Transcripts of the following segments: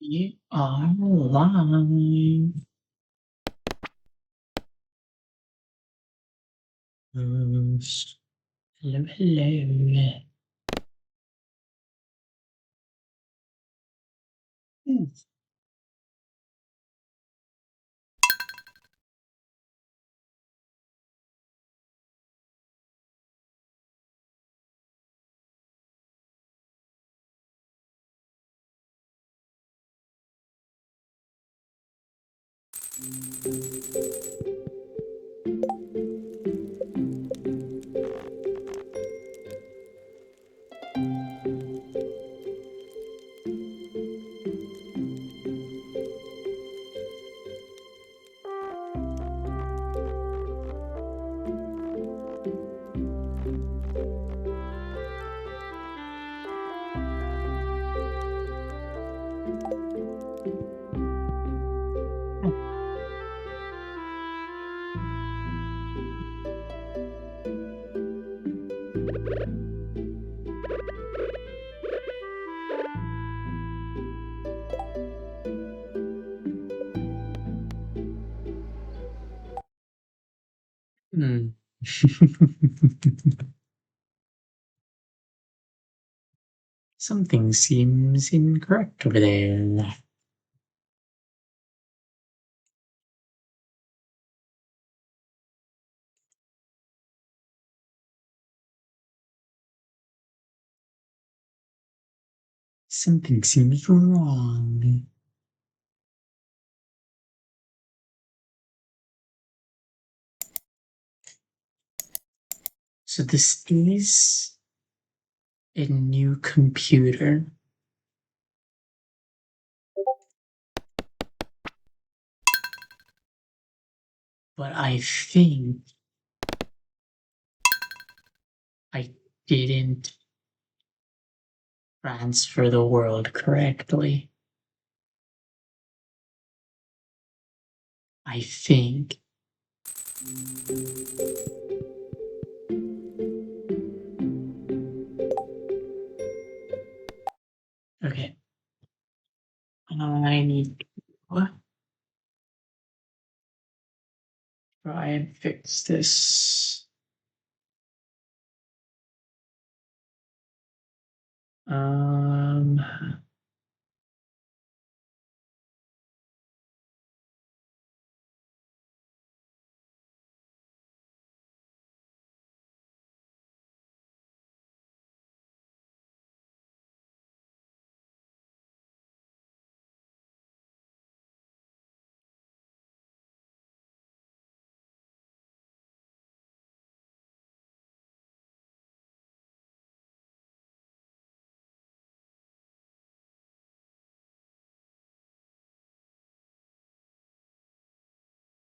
You are live. Hello, hello. Hmm. Hmm. Something seems incorrect over there. Something seems wrong. So this is a new computer, but I think I didn't transfer the world correctly. I think. Okay. I need what? Try and fix this. Um,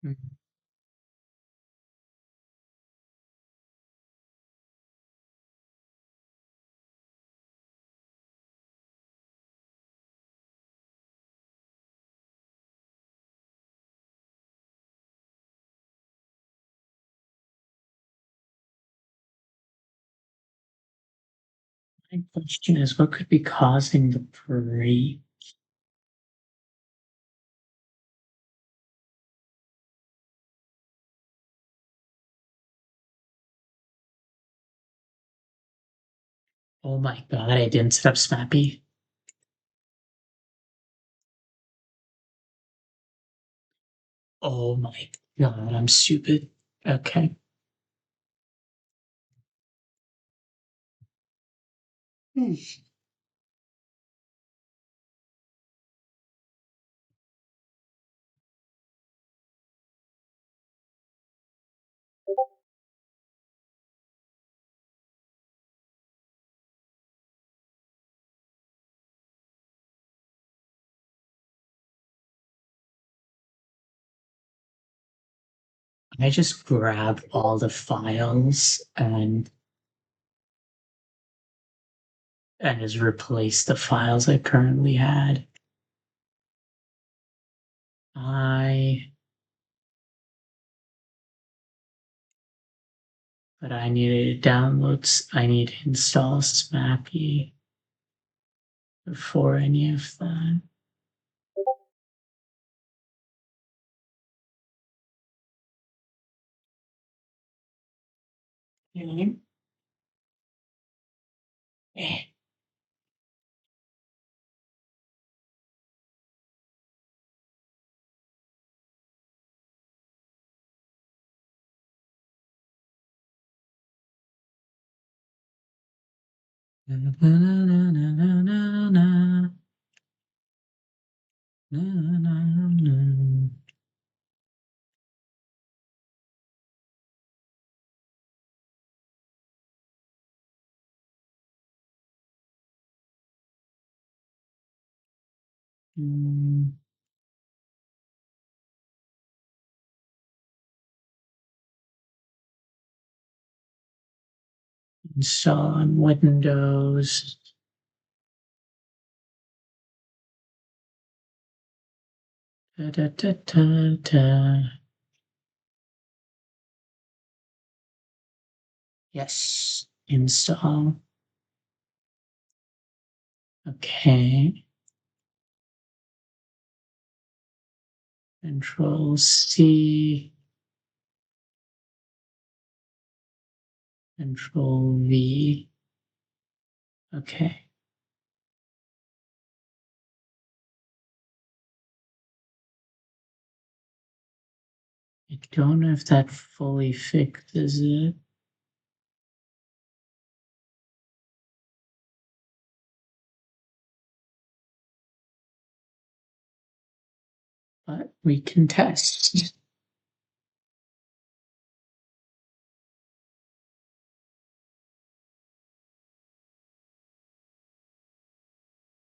my question is, what could be causing the break? Oh my god, I didn't set up Snappy. Oh my god, I'm stupid. Okay. Hmm. I just grab all the files and just replace the files I currently had. I but I needed to download. I need to install Snappy before any of that. Okay. Eh. Na, na, na, na, na, na, na. Na, na, na. Mm. Install on Windows. Da, da, da, da, da. Yes, install. Okay. Control C. Control V. Okay. I don't know if that fully fixes it. But we can test.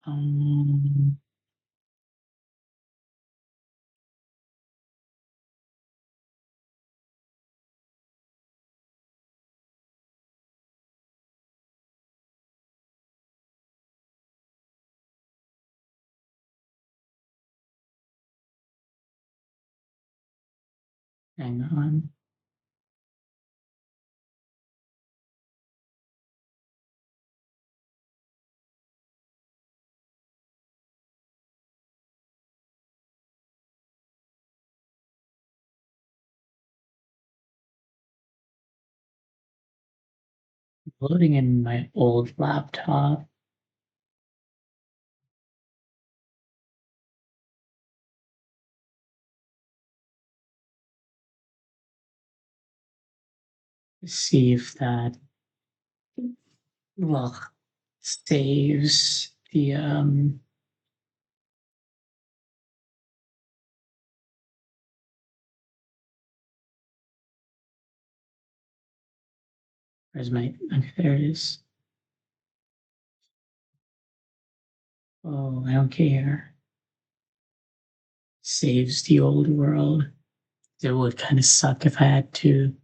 Um, Hang on. Loading in my old laptop. See if that saves the where's my okay, there it is. Oh, I don't care. Saves the old world. It would kind of suck if I had to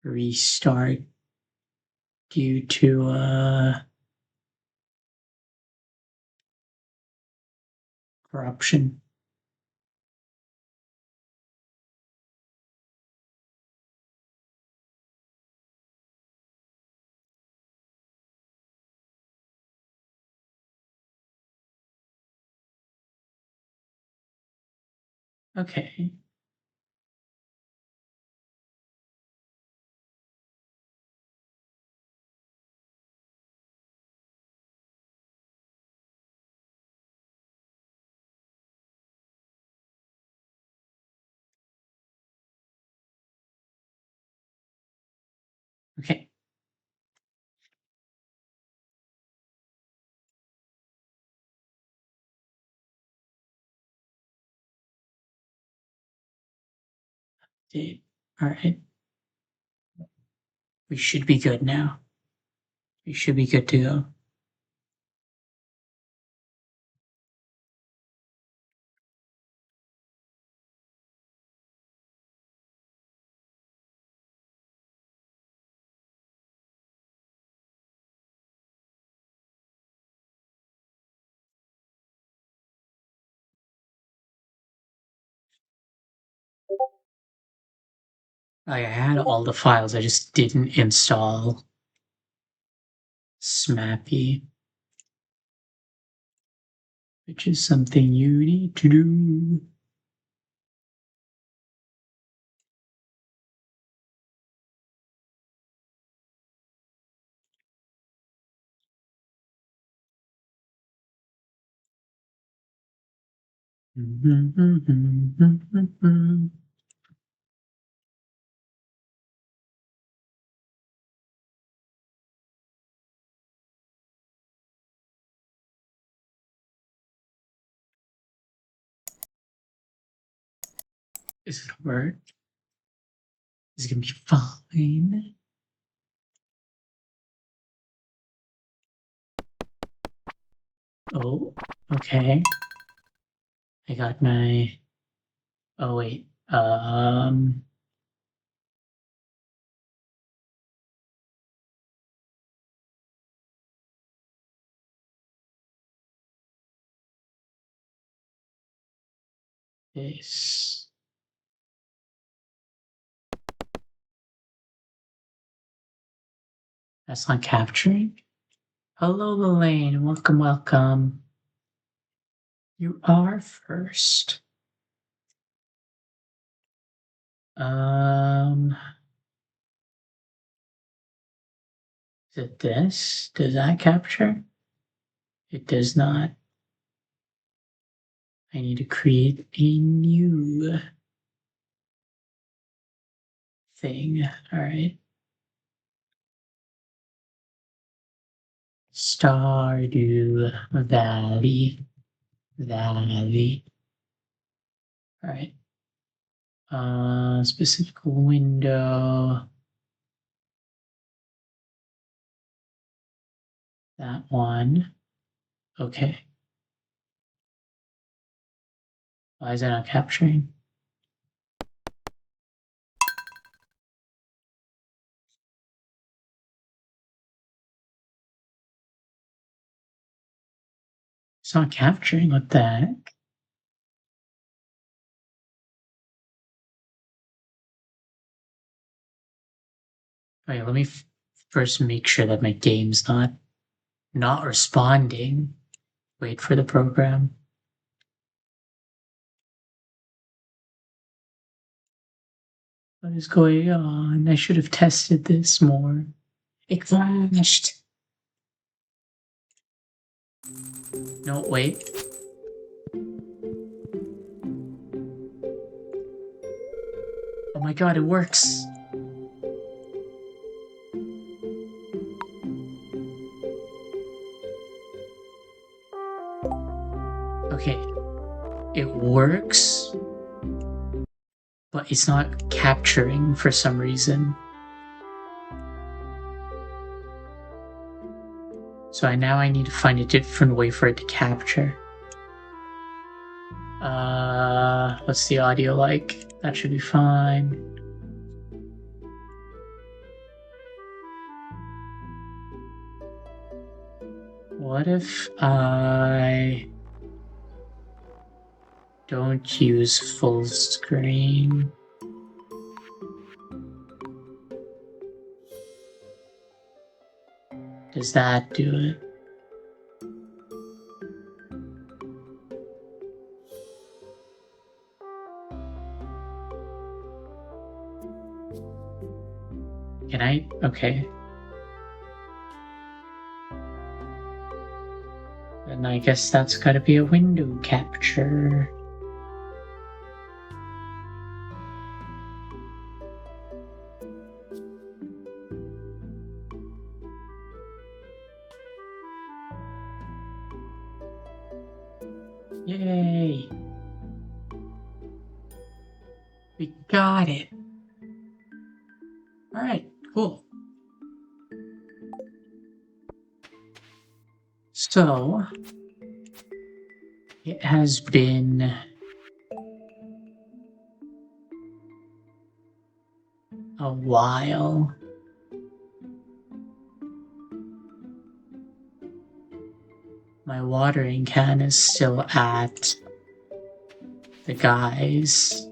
restart due to corruption. Okay. Okay. All right. We should be good now. We should be good to go. I had all the files, I just didn't install Smappy, which is something you need to do. Is it a word? Is it gonna be fine? Oh, okay. I got my. Oh wait. This. That's not capturing. Hello, Lelaine. Welcome, welcome. You are first. Is it this? Does that capture? It does not. I need to create a new thing. All right. Stardew Valley. Valley. All right. Specific window. That one. Okay. Why is that not capturing? It's not capturing. What the heck? Okay, let me first make sure that my game's not responding. Wait for the program. What is going on? I should have tested this more. It crashed. No, wait. Oh my god, it works. Okay, it works, but it's not capturing for some reason. So I need to find a different way for it to capture. What's the audio like? That should be fine. What if I don't use full screen? Does that do it? Can I? Okay. And I guess that's gotta be a window capture. Yay! We got it! Alright, cool. So, it has been a while. My watering can is still at the guy's.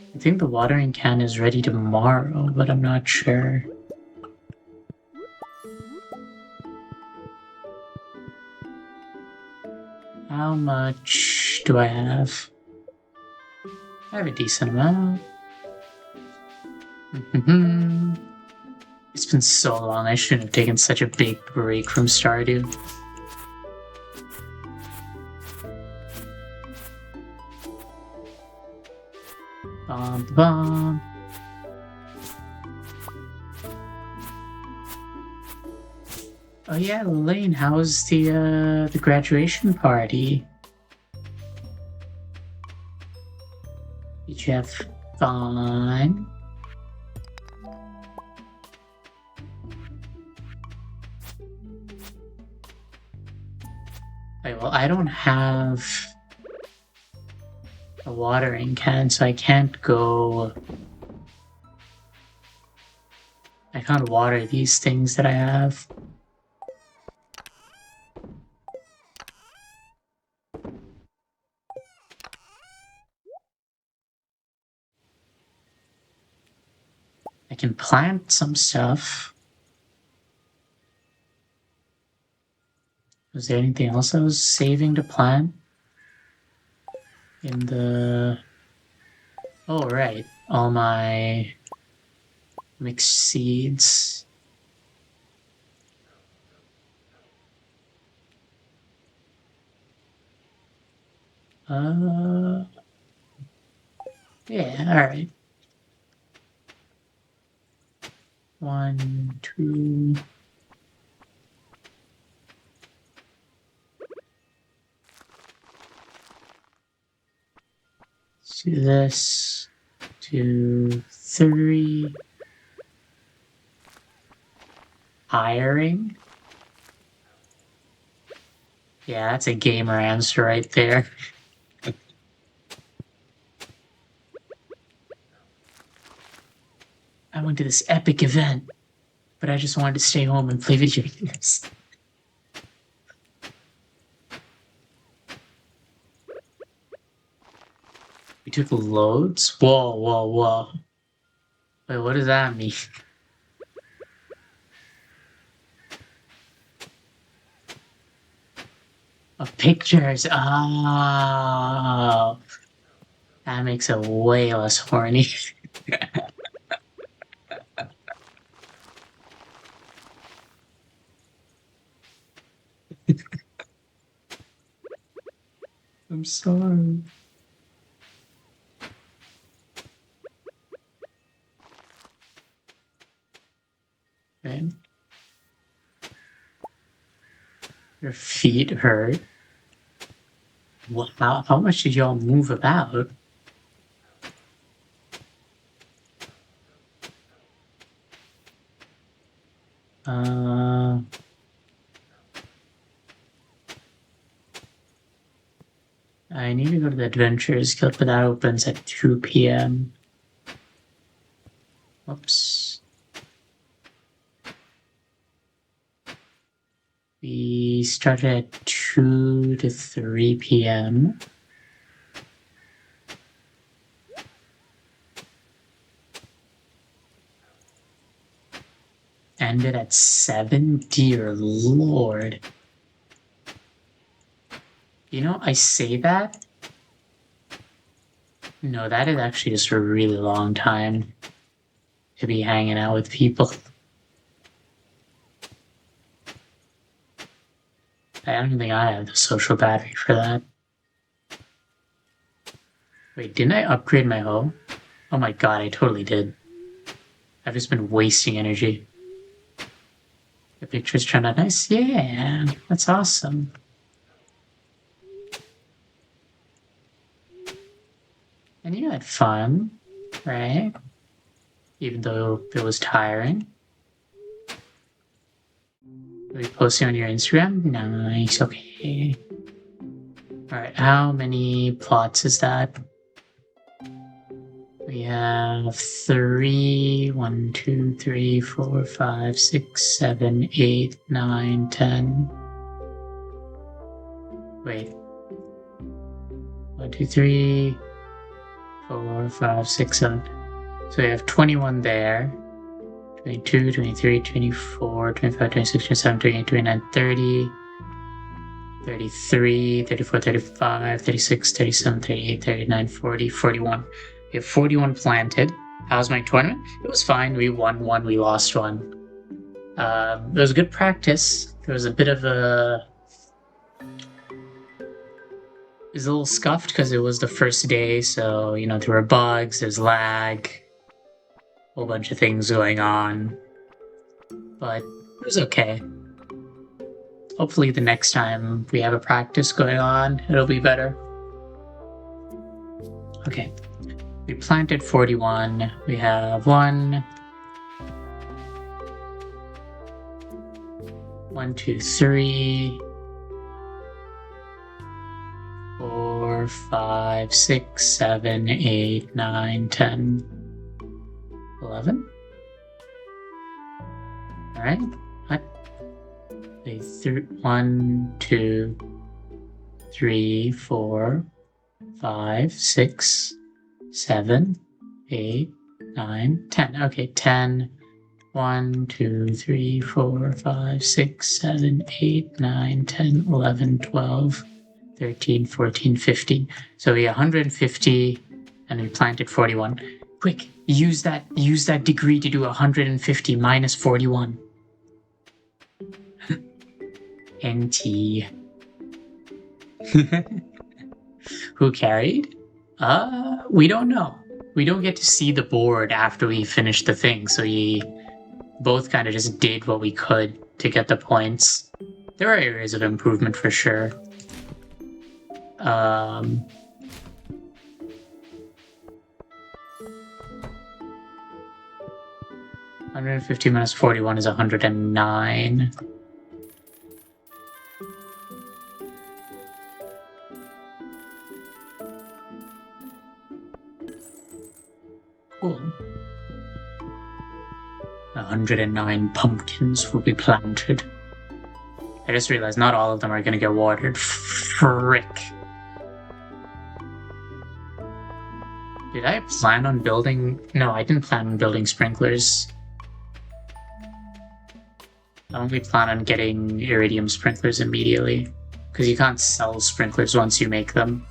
I think the watering can is ready tomorrow, but I'm not sure. How much do I have? I have a decent amount. It's been so long, I shouldn't have taken such a big break from Stardew. Bomb. Oh yeah, Lane, how's the graduation party? Did you have fun? Okay, well, I don't have a watering can, so I can't go. I can't water these things that I have. I can plant some stuff. Was there anything else I was saving to plant? In the... Oh, right. All my mixed seeds. Yeah, alright. 1, 2... Let's do this. 2, 3. Hiring? Yeah, that's a gamer answer right there. I went to this epic event, but I just wanted to stay home and play video games. We took loads? Whoa. Wait, what does that mean? Of pictures. Oh, that makes it way less horny. I'm sorry. Okay. Your feet hurt. What, how much did y'all move about? I need to go to the Adventures Guild, but that opens at 2 p.m. Whoops. We started at 2 to 3 p.m. Ended at 7? Dear Lord. You know, I say that. No, that is actually just a really long time to be hanging out with people. I don't think I have the social battery for that. Wait, didn't I upgrade my hoe? Oh my god, I totally did. I've just been wasting energy. The pictures turned out nice. Yeah, that's awesome. And you had fun, right? Even though it was tiring. Are we posting on your Instagram? Nice, okay. Alright, how many plots is that? We have 3, 1, 2, 3, 4, 5, 6, 7, 8, 9, 10. Wait. 1, 2, 3, 4, 5, 6, 7. So we have 21 there. 22, 23, 24, 25, 26, 27, 28, 29, 30. 33, 34, 35, 36, 37, 38, 39, 40, 41. We have 41 planted. How was my tournament? It was fine. We won one, we lost one. It was good practice. There was a bit of a... It was a little scuffed because it was the first day, so, you know, there were bugs, there's lag, a whole bunch of things going on. But it was okay. Hopefully the next time we have a practice going on, it'll be better. Okay. We planted 41. We have 1, 2, 3, 4, 5, 6, 7, 8, 9, 10, 11. All right. What? 1, 2, 3, 4, 5, 6, 7, 8, 9, 10. Okay, 10. 1, 2, 3, 4, 5, 6, 7, 8, 9, 10, 11, 12, 13, 14, 15. So we 150 and we planted 41. Quick, use that degree to do 150 minus 41. NT. Who carried? We don't know. We don't get to see the board after we finish the thing, so we both kind of just did what we could to get the points. There are areas of improvement for sure. 150 minus 41 is 109. Cool. 109 pumpkins will be planted. I just realized not all of them are going to get watered. Frick. Did I plan on building... No, I didn't plan on building sprinklers. I only plan on getting iridium sprinklers immediately, because you can't sell sprinklers once you make them.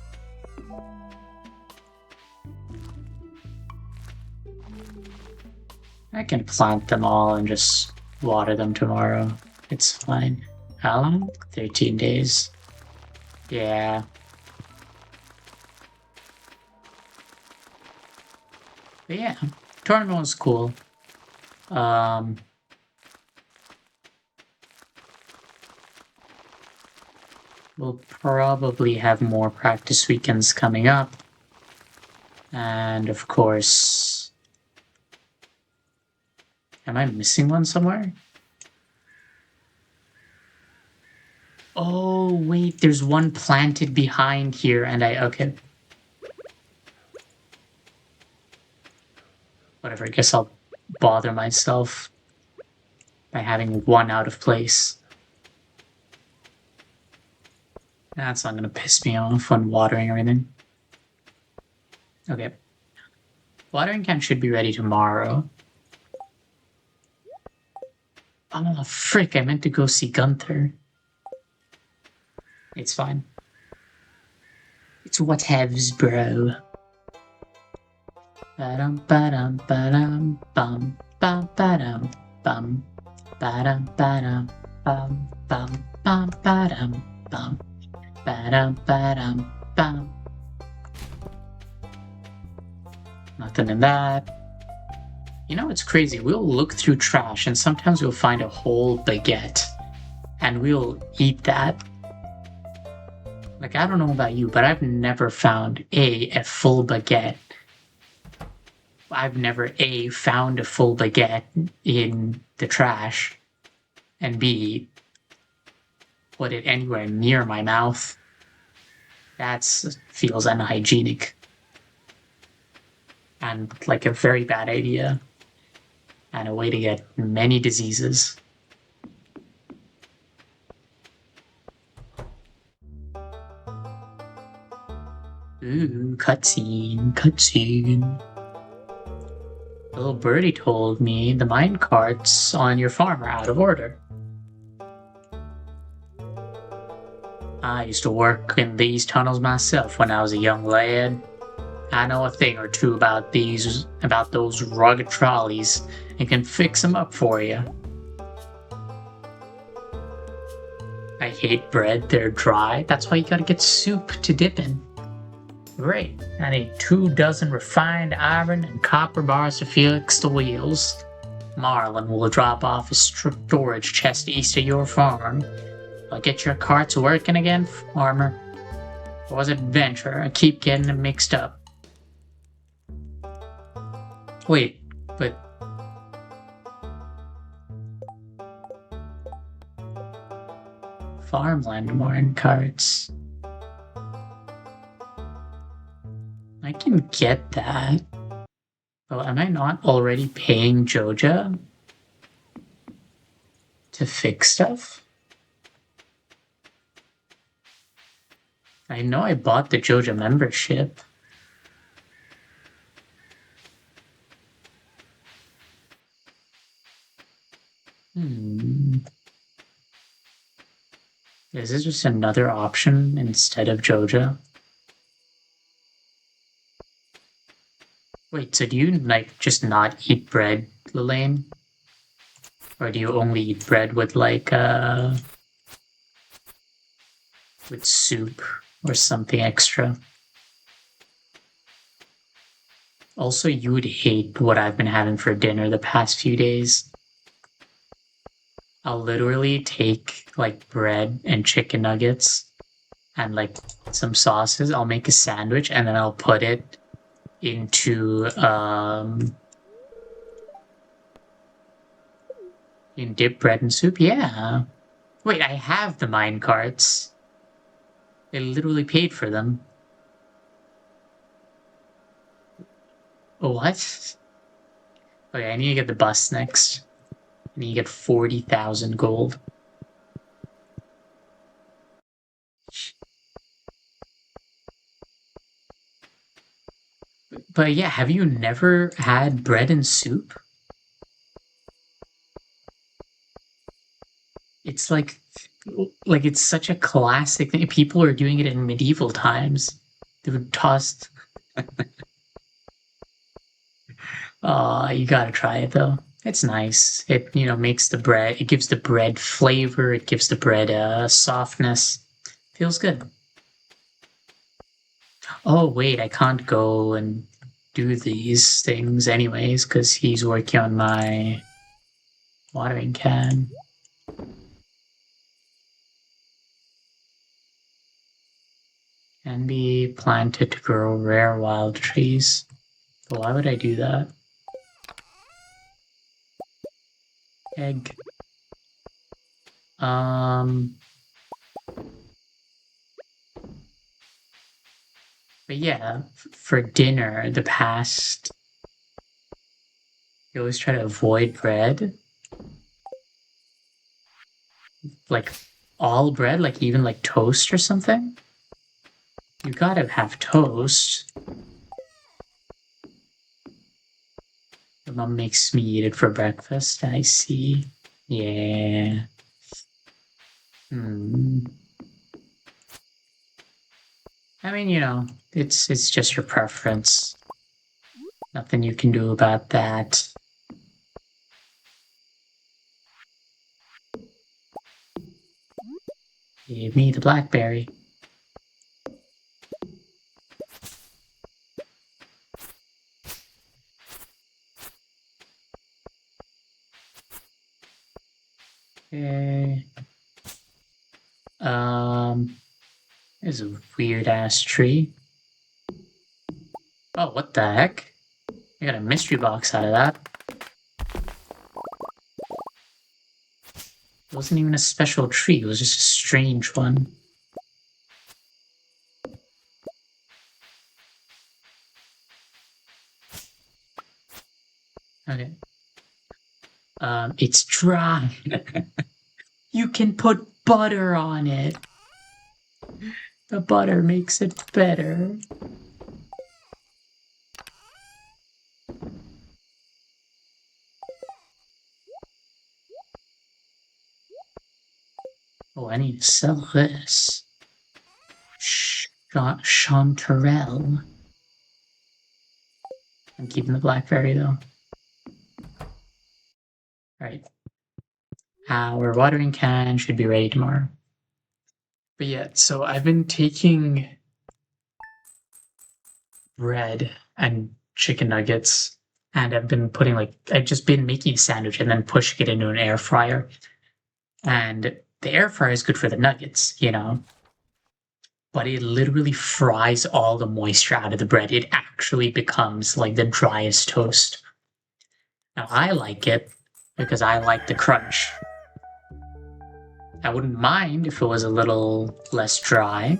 I can plant them all and just water them tomorrow. It's fine. How long? 13 days. Yeah. But yeah, tournament was cool. We'll probably have more practice weekends coming up. And of course... Am I missing one somewhere? Oh, wait, there's one planted behind here and okay. Whatever, I guess I'll bother myself by having one out of place. That's not gonna piss me off when watering everything. Okay. Watering can should be ready tomorrow. Oh, frick, I meant to go see Gunther. It's fine. It's whatevs, bro. Ba-dum, ba-dum, ba-dum, bum, bum, ba-dum, bum, ba-dum, ba-dum, bum, bum, bum, ba-dum, bum, ba-dum, ba-dum, bum. Nothing in that. You know, it's crazy. We'll look through trash and sometimes we'll find a whole baguette and we'll eat that. Like, I don't know about you, but I've never found a full baguette. I've never found a full baguette in the trash and B, put it anywhere near my mouth. That feels unhygienic and like a very bad idea. And a way to get many diseases. Ooh, cutscene, cutscene. The little birdie told me the mine carts on your farm are out of order. I used to work in these tunnels myself when I was a young lad. I know a thing or two about those rugged trolleys, and can fix them up for you. I hate bread, they're dry. That's why you gotta get soup to dip in. Great. I need 2 dozen refined iron and copper bars to fix the wheels. Marlin will drop off a storage chest east of your farm. I'll get your carts working again, farmer. Or was it Venture? I keep getting them mixed up. Wait, but... Farmland more in carts. I can get that. Oh, am I not already paying Joja to fix stuff? I know I bought the Joja membership. Is this just another option instead of Joja? Wait, so do you, like, just not eat bread, Lelaine? Or do you only eat bread with, like, with soup or something extra? Also, you would hate what I've been having for dinner the past few days. I'll literally take, like, bread and chicken nuggets and, like, some sauces. I'll make a sandwich and then I'll put it into, in dip bread and soup. Yeah. Wait, I have the mine carts. I literally paid for them. What? Okay, I need to get the bus next. I need to get 40,000 gold. But yeah, have you never had bread and soup? It's like it's such a classic thing. People are doing it in medieval times. They would toss. You gotta try it though. It's nice. It makes the bread. It gives the bread flavor. It gives the bread softness. Feels good. Oh wait, I can't go and do these things anyways because he's working on my watering can. Can be planted to grow rare wild trees. But why would I do that? Egg. But yeah, for dinner, the past, you always try to avoid bread. Like all bread, like even like toast or something. You gotta have toast. Your mom makes me eat it for breakfast. I see. Yeah. I mean, it's just your preference. Nothing you can do about that. Give me the blackberry. Okay. There's a weird ass tree. Oh, what the heck? I got a mystery box out of that. It wasn't even a special tree, it was just a strange one. Okay. It's dry. You can put butter on it. The butter makes it better. Oh, I need to sell this. Chanterelle. I'm keeping the blackberry though. Alright. Our watering can should be ready tomorrow. But yeah, so I've been taking bread and chicken nuggets, and I've been putting I've just been making a sandwich and then pushing it into an air fryer. And the air fryer is good for the nuggets, but it literally fries all the moisture out of the bread. It actually becomes like the driest toast. Now I like it because I like the crunch. I wouldn't mind if it was a little less dry.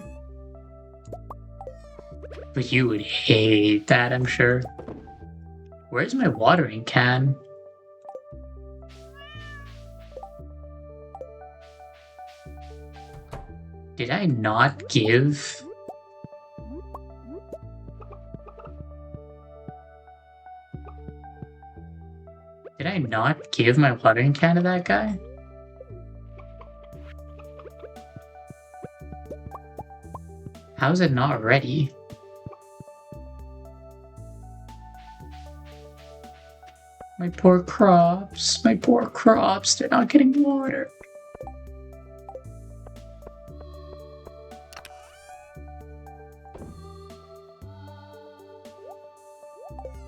But you would hate that, I'm sure. Where's my watering can? Did I not give... Did I not give my watering can to that guy? How is it not ready? My poor crops, they're not getting water.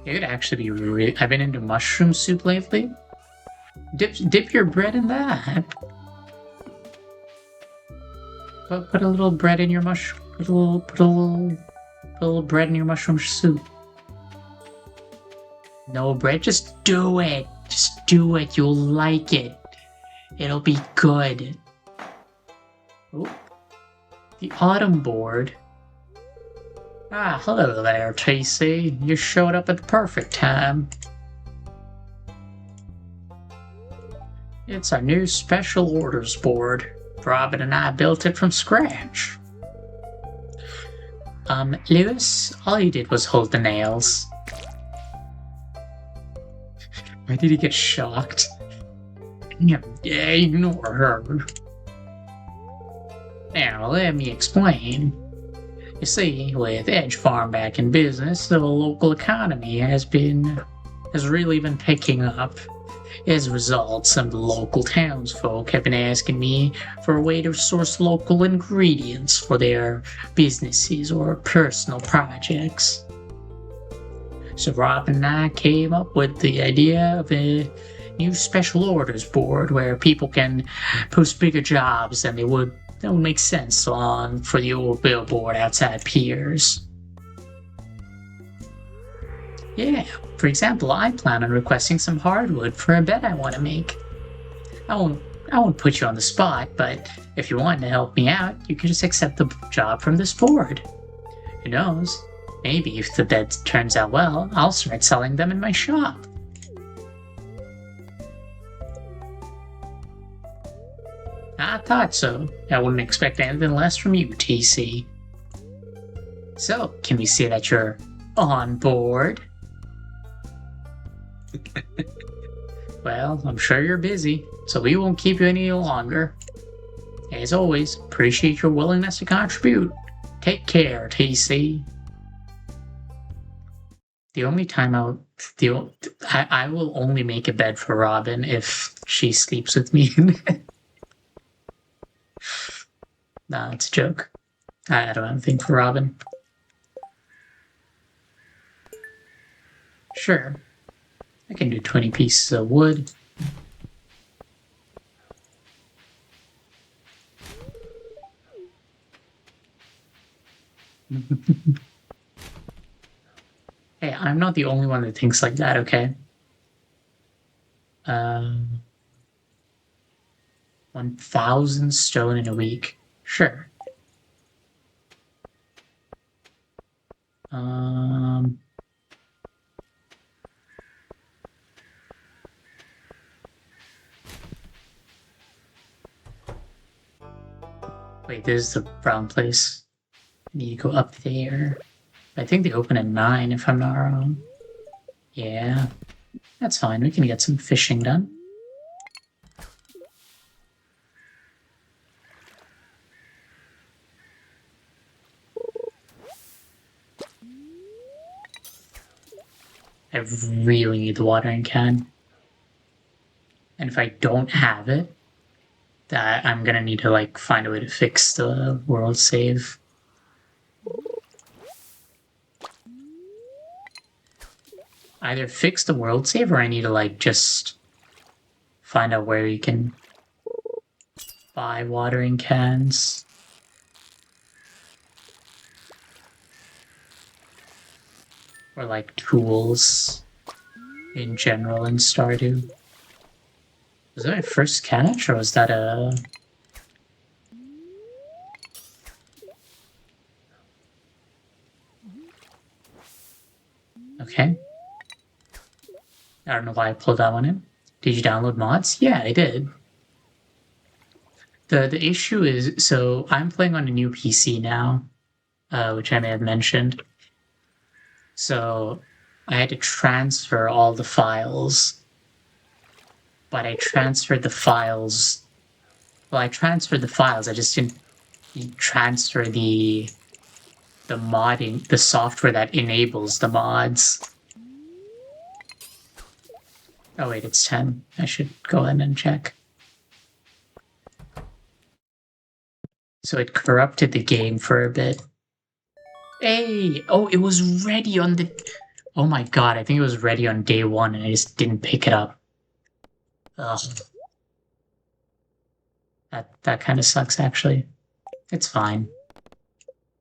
It would actually be I've been into mushroom soup lately. Dip your bread in that. Put a little bread in your mushroom. Put a little bread in your mushroom soup. No bread, just do it. Just do it. You'll like it. It'll be good. Oh, the autumn board. Ah, hello there, TC. You showed up at the perfect time. It's our new special orders board. Robin and I built it from scratch. Lewis, all you did was hold the nails. Why did he get shocked? Yeah, ignore her. Now, let me explain. You see, with Edge Farm back in business, the local economy has really been picking up. As a result, some of the local townsfolk have been asking me for a way to source local ingredients for their businesses or personal projects. So Rob and I came up with the idea of a new special orders board where people can post bigger jobs than that would make sense for the old billboard outside Piers. Yeah, for example, I plan on requesting some hardwood for a bed I want to make. I won't put you on the spot, but if you want to help me out, you can just accept the job from this board. Who knows? Maybe if the bed turns out well, I'll start selling them in my shop. I thought so. I wouldn't expect anything less from you, TC. So, can we say that you're on board? Well, I'm sure you're busy, so we won't keep you any longer. As always, appreciate your willingness to contribute. Take care, TC. The only time I will only make a bed for Robin if she sleeps with me. Nah, it's a joke. I don't have anything for Robin. Sure. I can do 20 pieces of wood. Hey, I'm not the only one that thinks like that, okay? 1,000 stone in a week. Sure. Wait, there's the brown place. I need to go up there. I think they open at 9 if I'm not wrong. Yeah, that's fine. We can get some fishing done. I really need the watering can. And if I don't have it, that I'm gonna need to like find a way to fix the world save. Either fix the world save or I need to like just find out where you can buy watering cans. Or like tools in general in Stardew. Was that my first catch or was that a... Okay. I don't know why I pulled that one in. Did you download mods? Yeah, I did. The issue is, so I'm playing on a new PC now, which I may have mentioned. So I had to transfer all the files, but I transferred the files. Well, I transferred the files. I just didn't transfer the modding, the software that enables the mods. Oh wait, it's 10. I should go in and check. So it corrupted the game for a bit. Hey! Oh, it was ready on the... Oh my god, I think it was ready on day 1 and I just didn't pick it up. Ugh. That kind of sucks, actually. It's fine.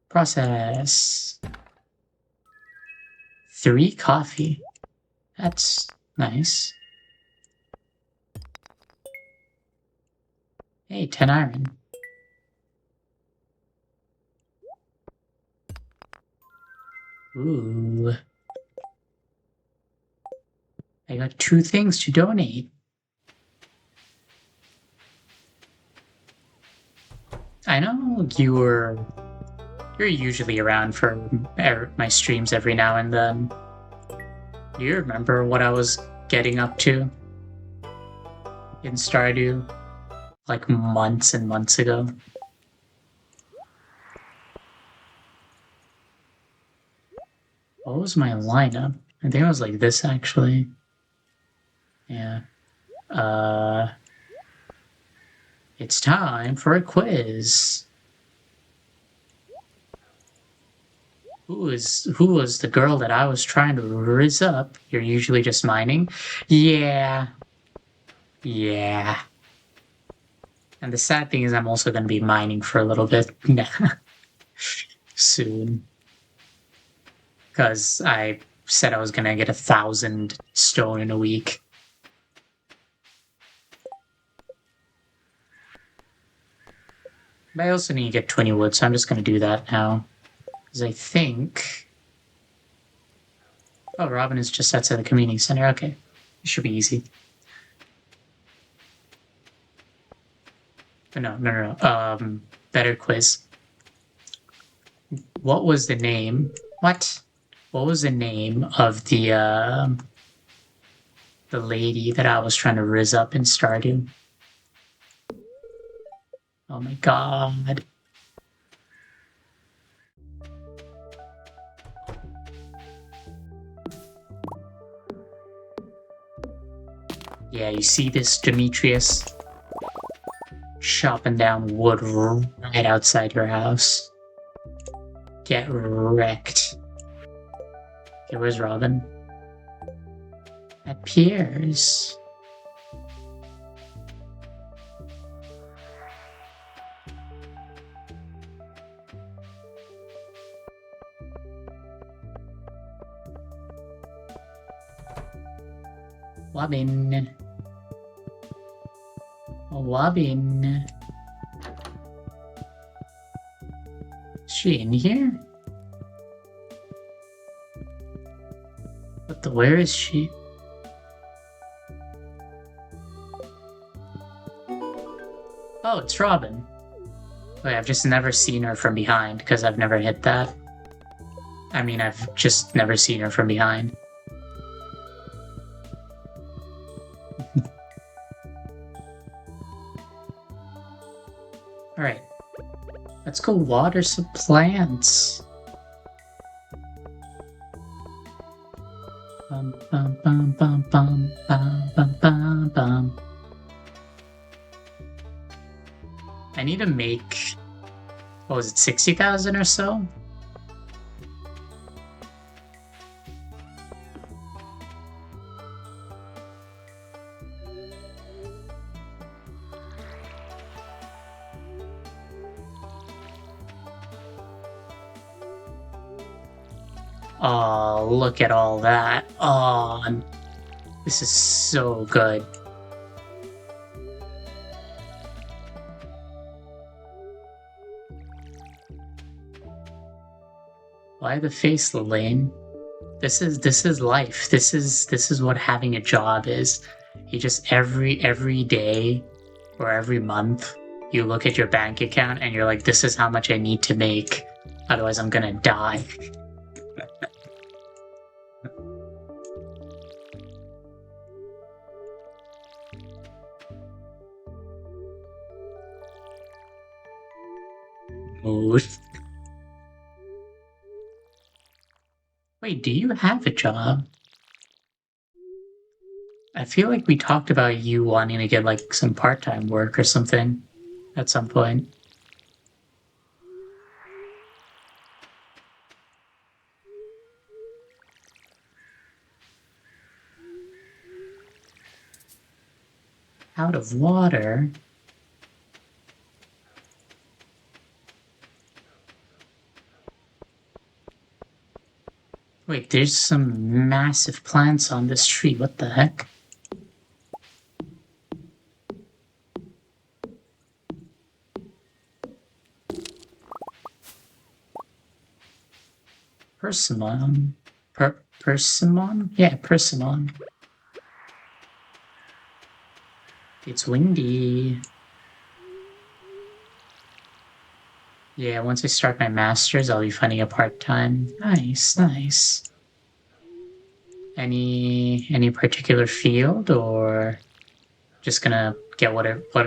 Process. 3 coffee. That's nice. Hey, 10 iron. Ooh. I got 2 things to donate. I know you're usually around for my streams every now and then. Do you remember what I was getting up to in Stardew like months and months ago? What was my lineup? I think it was like this, actually. Yeah. It's time for a quiz. Who was the girl that I was trying to rizz up? You're usually just mining? Yeah. Yeah. And the sad thing is I'm also going to be mining for a little bit soon. Because I said I was going to get 1,000 stone in a week. But I also need to get 20 wood, so I'm just going to do that now. Because I think... Oh, Robin is just outside the community center. Okay. It should be easy. No. Better quiz. What was the name? What? What was the name of the lady that I was trying to rizz up in Stardew? Oh my god. Yeah, you see this, Demetrius? Chopping down wood right outside your house. Get wrecked. Okay, where's Robin? At Pierre's. Robin. Robin. Is she in here? What the... where is she? Oh, it's Robin. Wait, I've just never seen her from behind because I've never hit that. I mean, I've just never seen her from behind. Alright. Let's go water some plants. Bum, bum, bum, bum, bum, bum, bum, bum, bum. I need to make, what was it, 60,000 or so? Oh, look at all that. Oh, this is so good. Why the face, Lane? This is life. This is what having a job is. You just every day or every month you look at your bank account and you're like, this is how much I need to make, otherwise I'm gonna die. Mood. Wait, do you have a job? I feel like we talked about you wanting to get like some part-time work or something at some point. Out of water? Wait, there's some massive plants on this tree. What the heck? Persimmon? Persimmon? Yeah, persimmon. It's windy. Yeah, once I start my master's, I'll be finding a part-time. Nice, nice. Any particular field, or just gonna get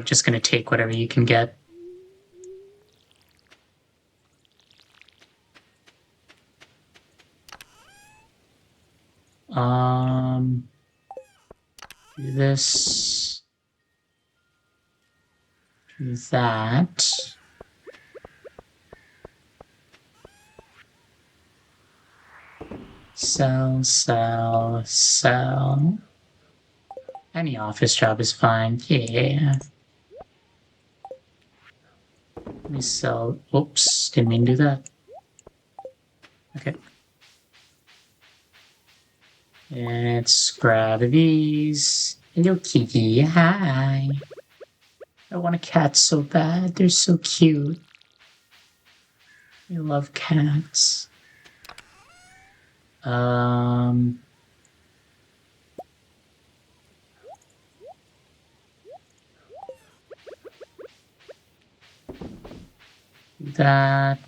just gonna take whatever you can get? Do this. Do that. Sell, sell, sell. Any office job is fine. Yeah. Let me sell. Oops, didn't mean to do that. Okay. Let's grab these. Hello, Kiki. Hi. I want a cat so bad. They're so cute. I love cats. That.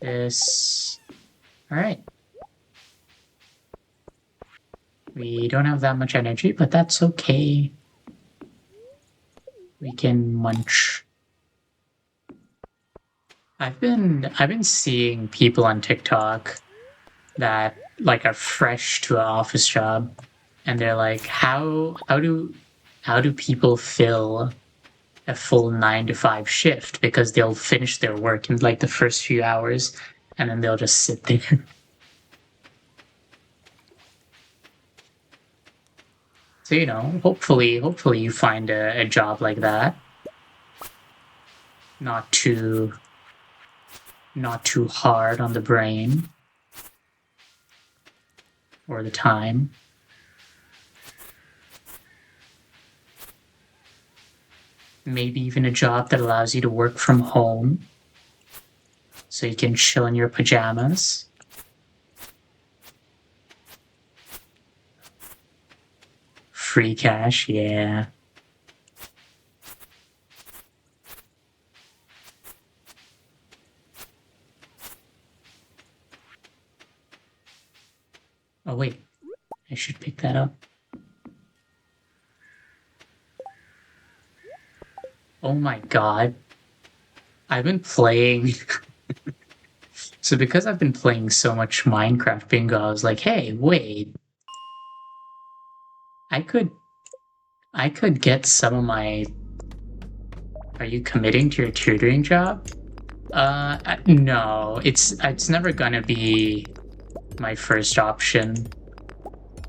This. All right. We don't have that much energy, but that's okay. We can munch. I've been seeing people on TikTok that like are fresh to an office job, and they're like, how do people fill a full 9 to 5 shift, because they'll finish their work in like the first few hours and then they'll just sit there. So, hopefully you find a job like that. Not too hard on the brain or the time. Maybe even a job that allows you to work from home so you can chill in your pajamas. Free cash, yeah. Oh wait, I should pick that up. Oh my god. I've been playing So because I've been playing so much Minecraft Bingo, I was like, hey, wait, I could get some of my. Are you committing to your tutoring job? No, it's never gonna be my first option.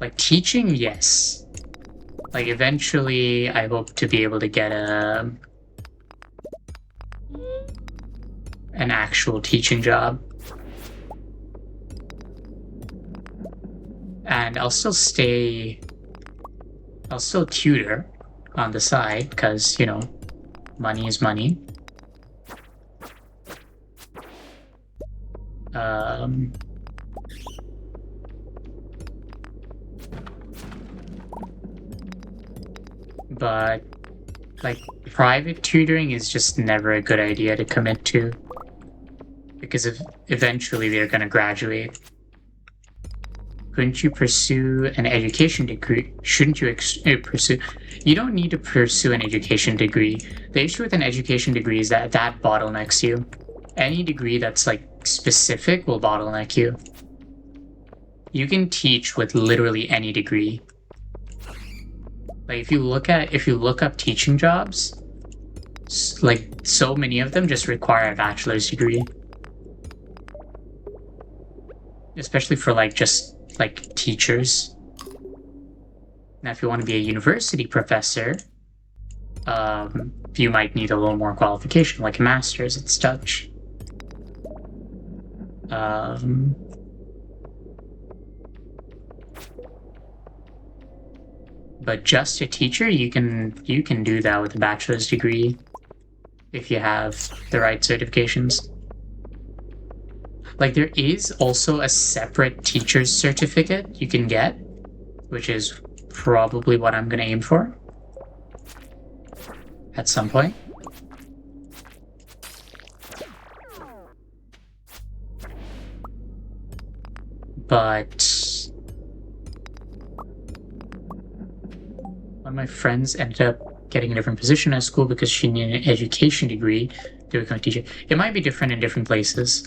Like teaching, yes. Like eventually, I hope to be able to get an actual teaching job, and I'll still tutor on the side because money is money. Um, but like private tutoring is just never a good idea to commit to because eventually they're going to graduate. Couldn't you pursue an education degree? Shouldn't you pursue? You don't need to pursue an education degree. The issue with an education degree is that bottlenecks you. Any degree that's like specific will bottleneck you. You can teach with literally any degree. Like if you look up teaching jobs, like so many of them just require a bachelor's degree. Especially for like just like teachers. Now if you want to be a university professor, you might need a little more qualification, like a master's and such. But just a teacher, you can do that with a bachelor's degree if you have the right certifications. Like there is also a separate teacher's certificate you can get, which is probably what I'm going to aim for at some point. But one of my friends ended up getting a different position at school because she needed an education degree to become a teacher. It might be different in different places.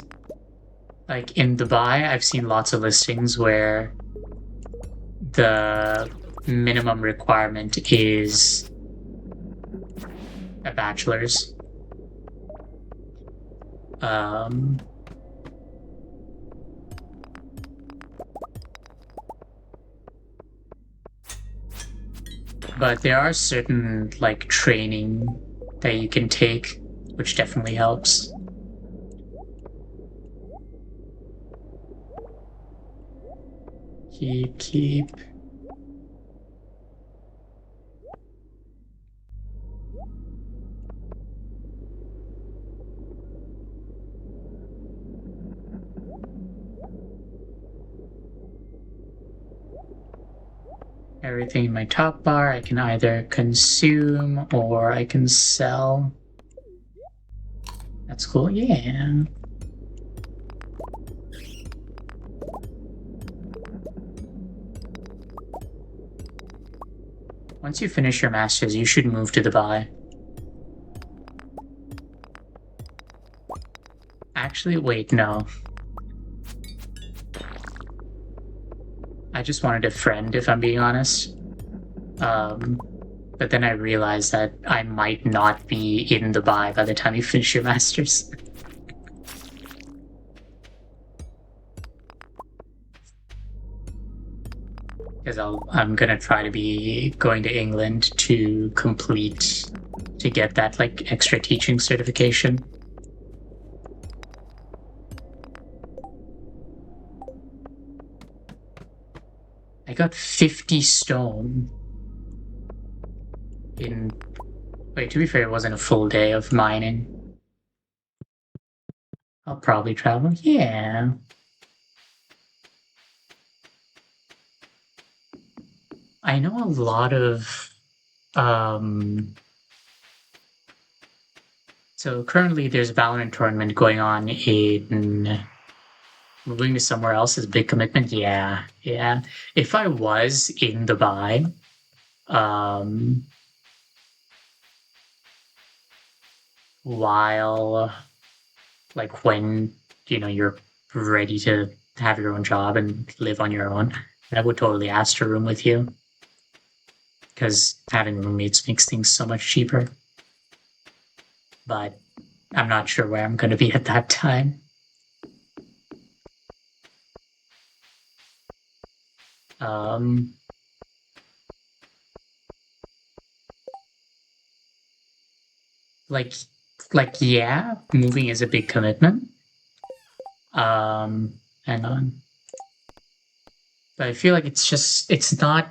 Like in Dubai, I've seen lots of listings where the minimum requirement is a bachelor's. But there are certain like training that you can take, which definitely helps. Keep. Everything in my top bar I can either consume or I can sell. That's cool, yeah. Once you finish your masters, you should move to Dubai. Actually, wait, no. I just wanted a friend, if I'm being honest. But then I realized that I might not be in Dubai by the time you finish your masters. Because I'm gonna try to be going to England to get that like extra teaching certification. I got 50 stone in. Wait, to be fair, it wasn't a full day of mining. I'll probably travel. Yeah. I know a lot of. So currently, there's a Valorant tournament going on in. Moving to somewhere else is a big commitment. Yeah. If I was in Dubai, while like when you're ready to have your own job and live on your own, I would totally ask to room with you because having roommates makes things so much cheaper. But I'm not sure where I'm going to be at that time. Um, like, yeah, moving is a big commitment. Hang on. But I feel like it's not.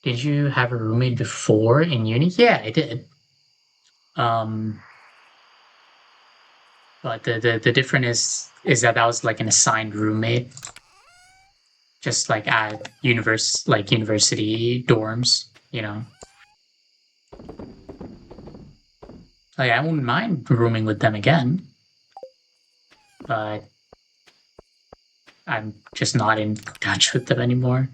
Did you have a roommate before in uni? Yeah, I did. Um, but the difference is that was like an assigned roommate, just like at university dorms, you know. Like I wouldn't mind rooming with them again, but I'm just not in touch with them anymore.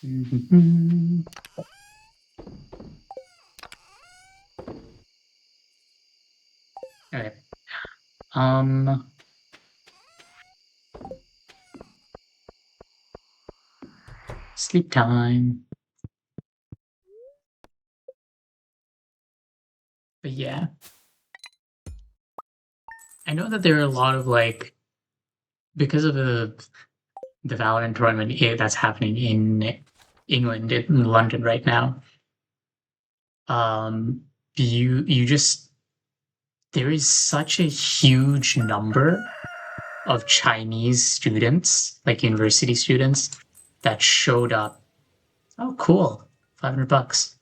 Mm-hmm. Okay. Um. Sleep time. But yeah, I know that there are a lot of like because of the Valorant tournament that's happening in England, in London right now. Um, you just there is such a huge number of Chinese students, like university students, that showed up. Oh, cool, $500.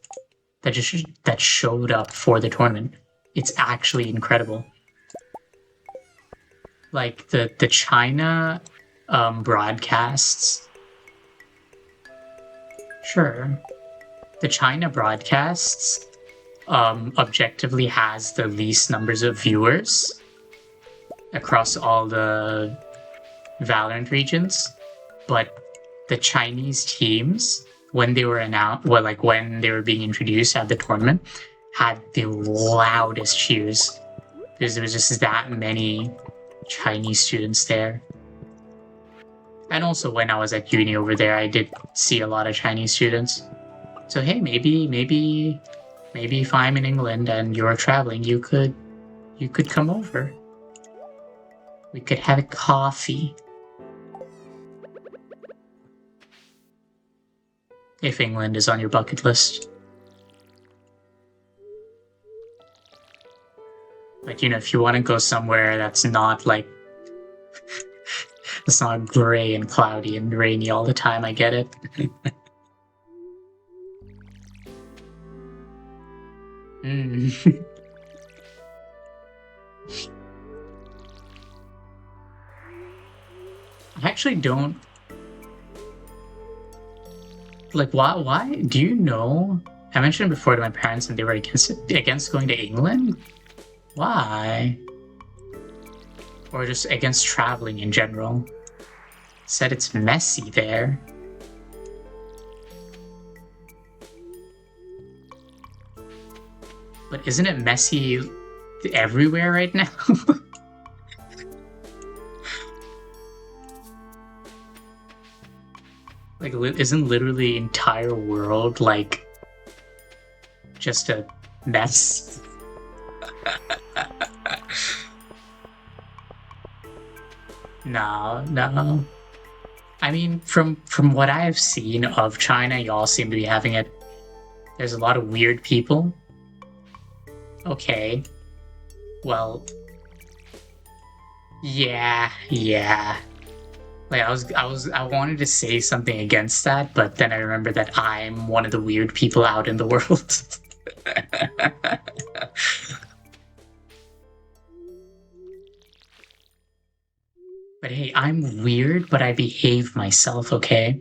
That showed up for the tournament. It's actually incredible. Like the China broadcasts. Sure, the China broadcasts objectively has the least numbers of viewers across all the Valorant regions, but the Chinese teams, when they were announced, well, like when they were being introduced at the tournament, had the loudest cheers because there was just that many Chinese students there. And also, when I was at uni over there, I did see a lot of Chinese students. So hey, maybe if I'm in England and you're traveling, you could come over. We could have a coffee. If England is on your bucket list. Like, if you want to go somewhere that's not like, it's not gray and cloudy and rainy all the time, I get it. Mm. I actually don't. Like, why? Do you know? I mentioned before to my parents and they were against going to England. Why? Or just against traveling in general? Said it's messy there. But isn't it messy everywhere right now? Like, isn't literally the entire world like just a mess? No. I mean, from what I've seen of China, y'all seem to be having it. There's a lot of weird people. Okay. Well, yeah. Like I wanted to say something against that, but then I remember that I'm one of the weird people out in the world. But hey, I'm weird, but I behave myself, okay?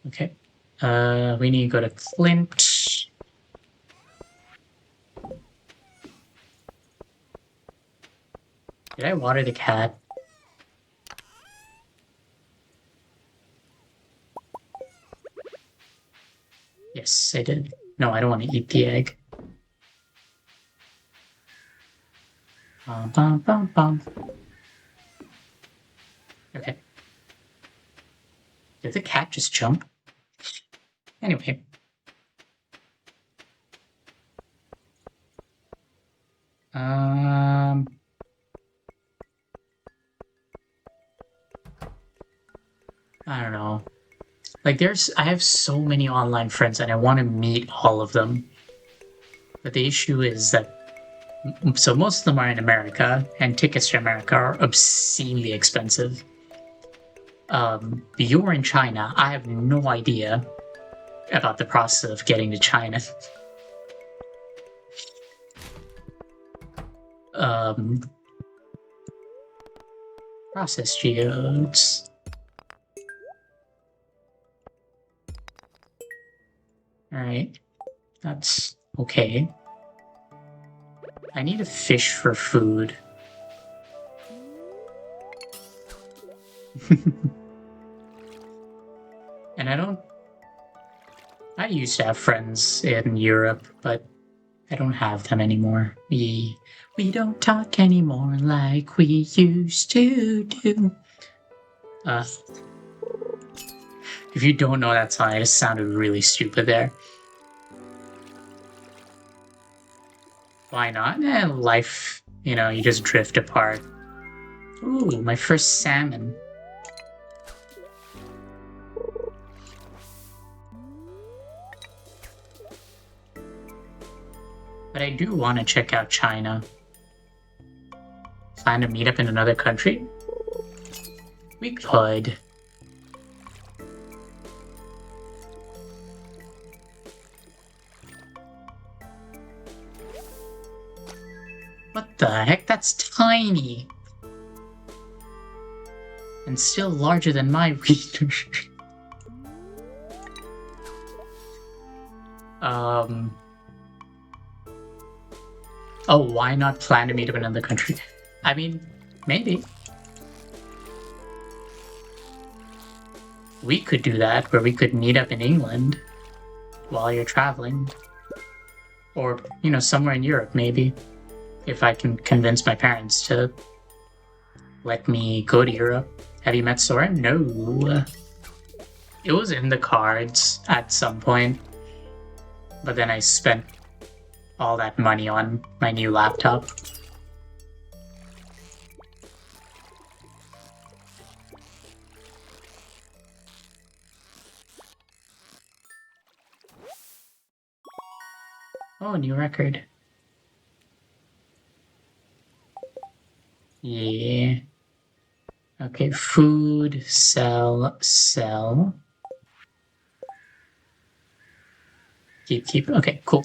Okay. We need to go to Clint. Did I water the cat? Yes, I did. No, I don't want to eat the egg. Bum, bum, bum, bum. Okay. Did the cat just jump? Anyway. I don't know. Like, I have so many online friends and I want to meet all of them. But the issue is that, so most of them are in America, and tickets to America are obscenely expensive. You're in China. I have no idea about the process of getting to China. Process geodes. Alright. That's okay. I need a fish for food. And I used to have friends in Europe, but I don't have them anymore. We don't talk anymore like we used to do. If you don't know that song, it just sounded really stupid there. Why not? Life, you just drift apart. Ooh, my first salmon. But I do want to check out China. Plan to meet up in another country? We could. What the heck? That's tiny! And still larger than my reader. Oh, why not plan to meet up in another country? I mean, maybe. We could do that, where we could meet up in England while you're traveling. Or, somewhere in Europe, maybe. If I can convince my parents to let me go to Europe. Have you met Soren? No. It was in the cards at some point. But then I spent all that money on my new laptop. Oh, new record. Yeah. Okay, food, sell. Keep. Okay, cool.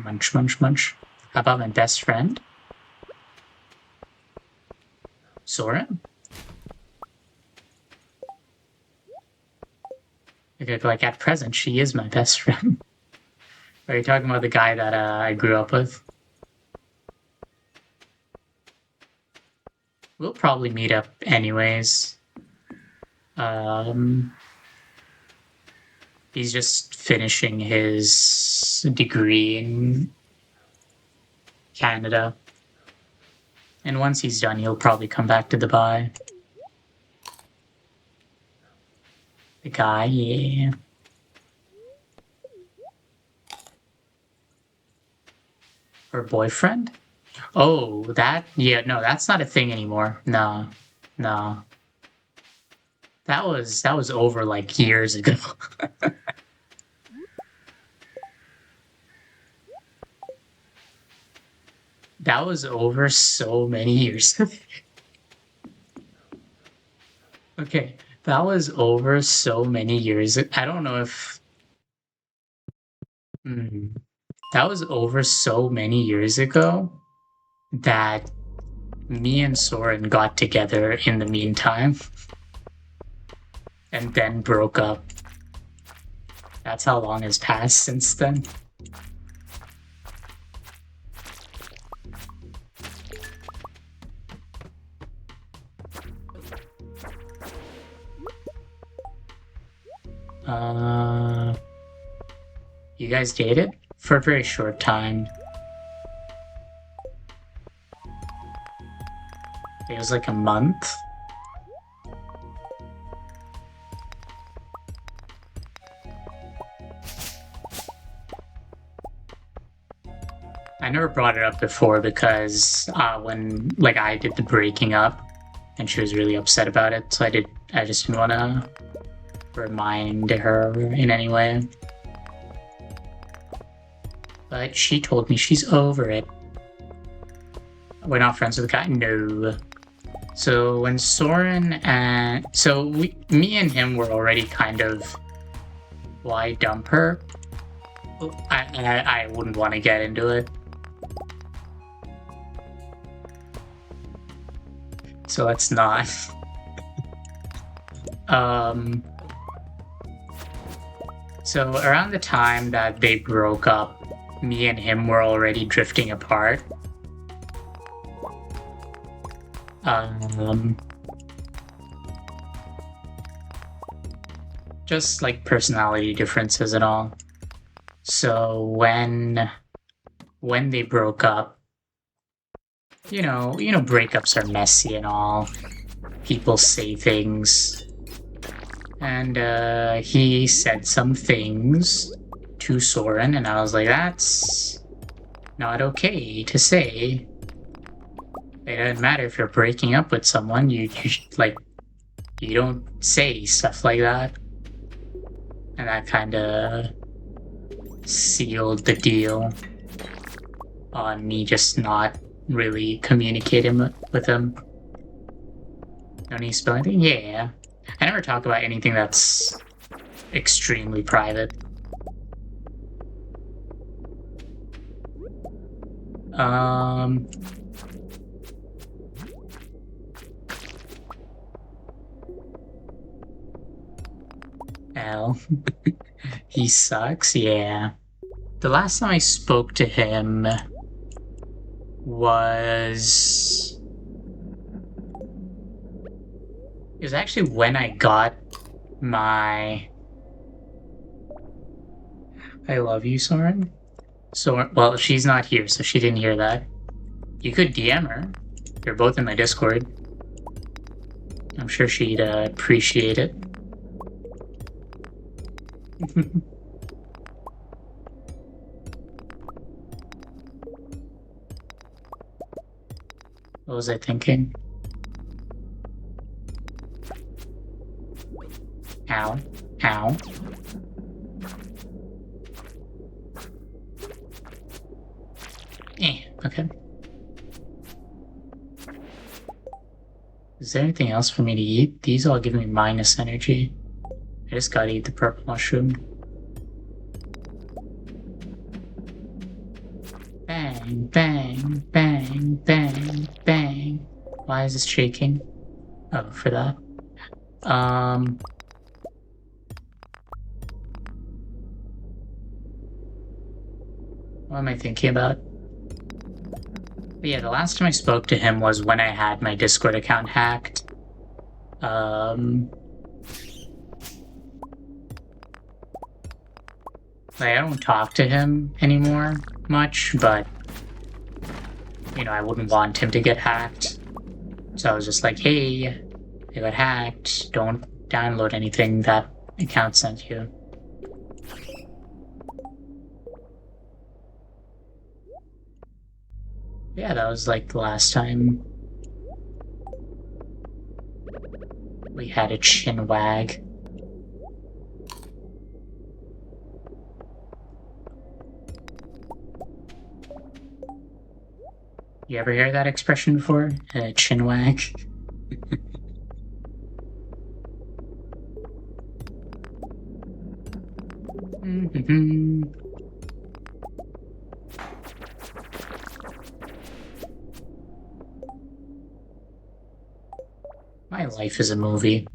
Munch. How about my best friend? Soren? Okay, like at present, she is my best friend. Are you talking about the guy that I grew up with? We'll probably meet up anyways. He's just finishing his degree in Canada. And once he's done, he'll probably come back to Dubai. The guy, yeah. Her boyfriend? Oh, yeah, no, that's not a thing anymore. No. That was over like years ago. That was over so many years. Okay, that was over so many years. I don't know if that was over so many years ago that me and Soren got together in the meantime and then broke up. That's how long has passed since then. You guys dated? For a very short time. It was like a month. I never brought it up before because when like I did the breaking up and she was really upset about it, so I just didn't want to remind her in any way. But she told me she's over it. We're not friends with the guy? No. So when Soren and... So me and him were already kind of... Why dump her? I wouldn't want to get into it. So let's not. So around the time that they broke up, me and him were already drifting apart. Just like personality differences and all. So when they broke up, you know, breakups are messy and all. People say things. And he said some things to Soren, and I was like, that's not okay to say. It doesn't matter if you're breaking up with someone, you don't say stuff like that. And that kind of sealed the deal on me just not really communicating with him. No need to spill anything? Yeah. I never talk about anything that's extremely private. Al. He sucks, yeah. The last time I spoke to him was... It was actually when I got my... I love you, Soren. So, well, she's not here, so she didn't hear that. You could DM her. You're both in my Discord. I'm sure she'd appreciate it. What was I thinking? Ow. Ow. Okay. Is there anything else for me to eat? These all give me minus energy. I just gotta eat the purple mushroom. Bang, bang, bang, bang, bang. Why is this shaking? Oh, for that. What am I thinking about? But yeah, the last time I spoke to him was when I had my Discord account hacked. Like, I don't talk to him anymore much, but you know, I wouldn't want him to get hacked. So I was just like, hey, they got hacked. Don't download anything that account sent you. Yeah, that was like the last time we had a chin wag. You ever hear that expression before? A chin wag? My life is a movie.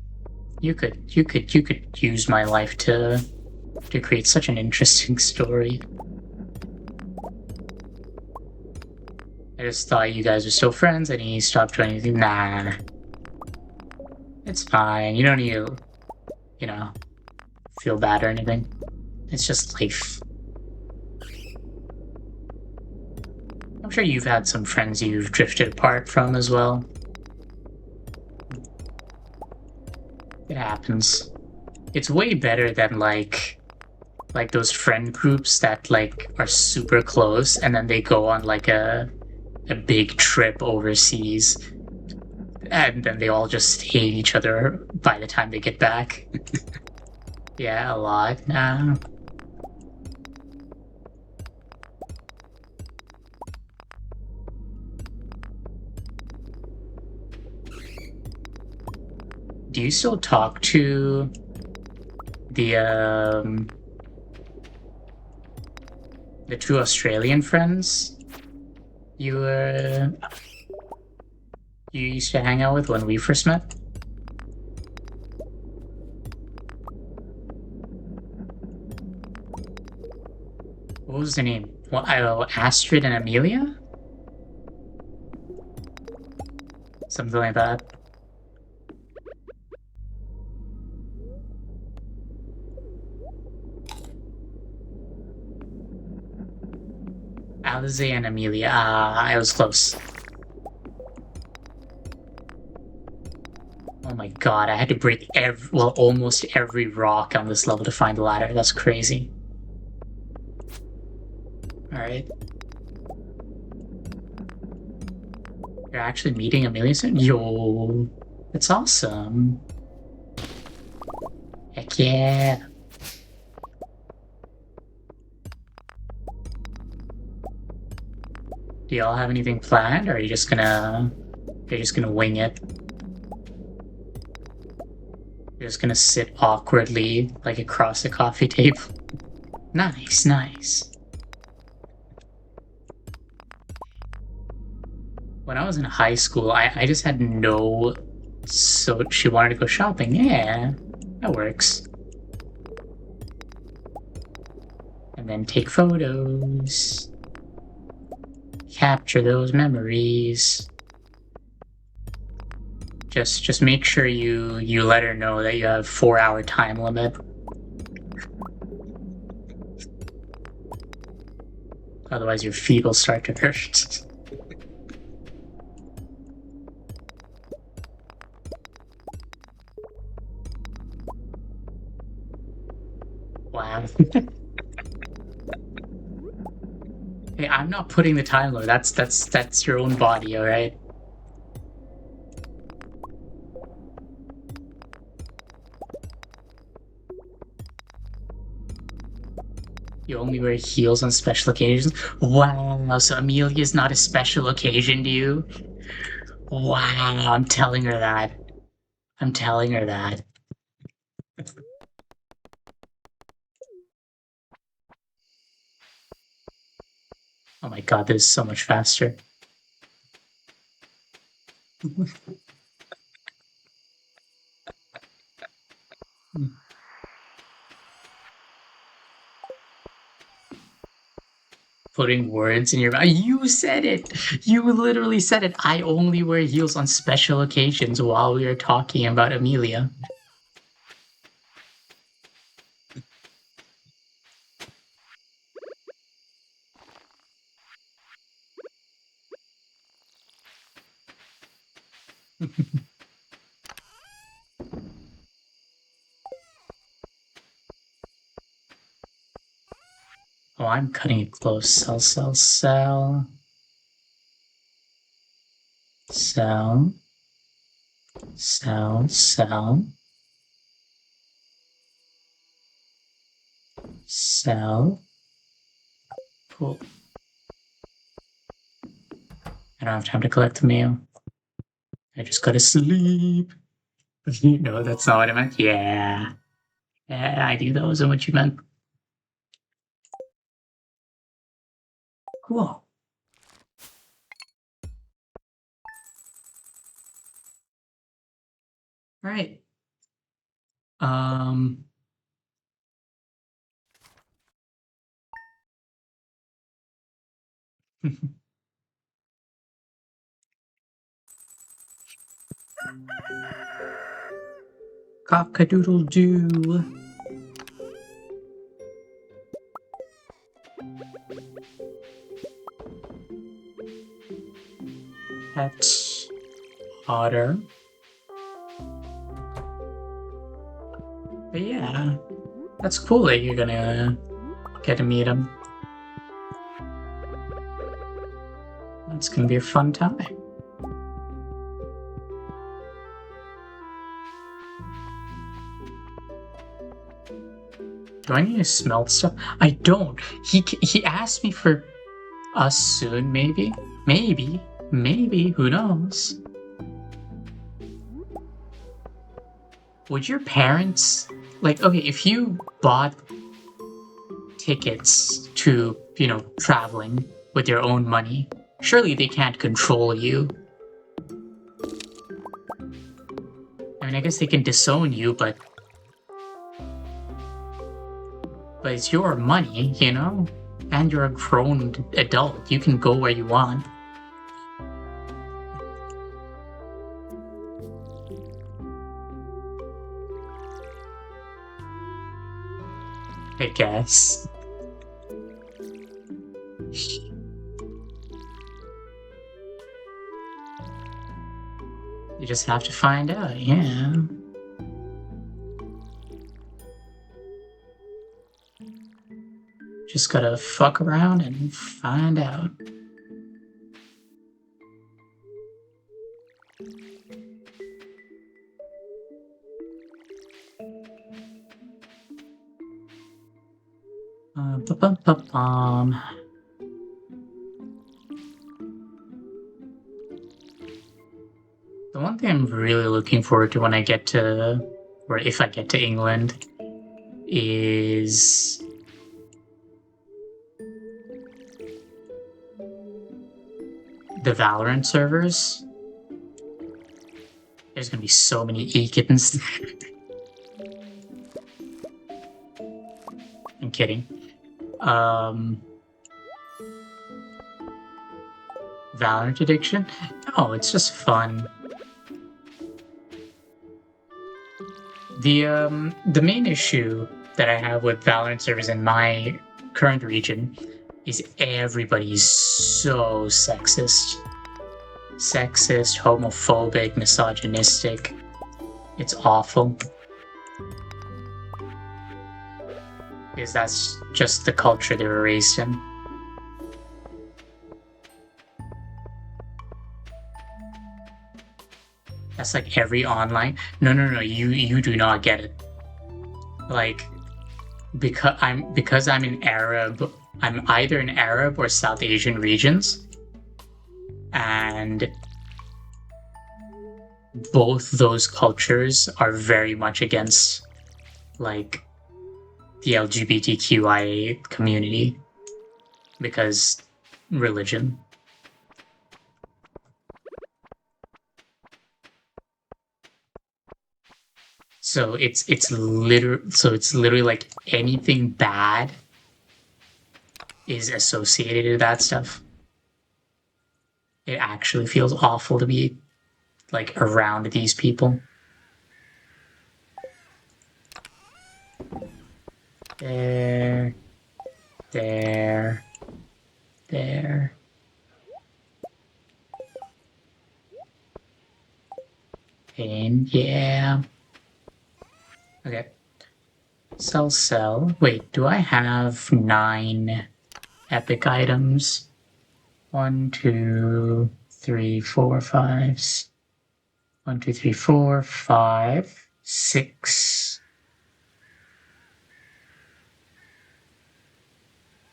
You could use my life to create such an interesting story. I just thought you guys were still friends and he stopped doing anything. Nah. It's fine. You don't need to, you know, feel bad or anything. It's just life. I'm sure you've had some friends you've drifted apart from as well. It happens. It's way better than like those friend groups that like are super close and then they go on like a big trip overseas and then they all just hate each other by the time they get back. Yeah, a lot. Nah. Do you still talk to the two Australian friends you you used to hang out with when we first met? What was the name? Well, Astrid and Amelia? Something like that. Alize and Amelia. Ah, I was close. Oh my god, I had to break almost every rock on this level to find the ladder. That's crazy. Alright. You're actually meeting Amelia soon? Yo, that's awesome. Heck yeah. Do y'all have anything planned, or are you just gonna wing it? You're just gonna sit awkwardly, like across the coffee table. Nice, nice. When I was in high school, I just had no. So she wanted to go shopping. Yeah, that works. And then take photos. Capture those memories. Just make sure you let her know that you have 4-hour time limit. Otherwise your feet will start to hurt. Wow. Hey, I'm not putting the time limit. That's your own body, alright? You only wear heels on special occasions? Wow, so Amelia's not a special occasion to you? Wow, I'm telling her that. I'm telling her that. Oh my god, this is so much faster. Putting words in your mouth. You said it! You literally said it. I only wear heels on special occasions while we were talking about Amelia. Oh, I'm cutting it close. Sell, sell, sell. Sell. Sell, sell. Sell. Cool. I don't have time to collect the mail. I just gotta sleep. No, that's not what I meant. Yeah. Yeah, I do. That wasn't what you meant. Cool. Right. Um. Cock-a-doodle-doo. That's hotter. But yeah, that's cool that you're gonna get to meet him. It's gonna be a fun time. Do I need to smelt stuff? I don't. He asked me for us soon, maybe? Maybe, who knows? Would your parents, like, okay, if you bought tickets to, traveling with your own money, surely they can't control you. I mean, I guess they can disown you, but it's your money, And you're a grown adult. You can go where you want. I guess. You just have to find out, yeah. Just gotta fuck around and find out. Ba-bum-ba-bum. The one thing I'm really looking forward to when I get to, or if I get to England, is the Valorant servers. There's gonna be so many e-kittens. I'm kidding. Valorant addiction? No, it's just fun. The main issue that I have with Valorant servers in my current region is everybody's so sexist. Sexist, homophobic, misogynistic. It's awful. Because that's just the culture they were raised in. That's like every online. No, you do not get it. Like, because I'm in Arab. I'm either in Arab or South Asian regions, and both those cultures are very much against, like, the LGBTQIA community because religion. So it's literally like anything bad is associated with that stuff. It actually feels awful to be like around these people. There, there, there. And yeah. Okay. Sell. Wait, do I have 9 epic items? 1, 2, 3, 4, 5. 1, 2, 3, 4, 5, 6.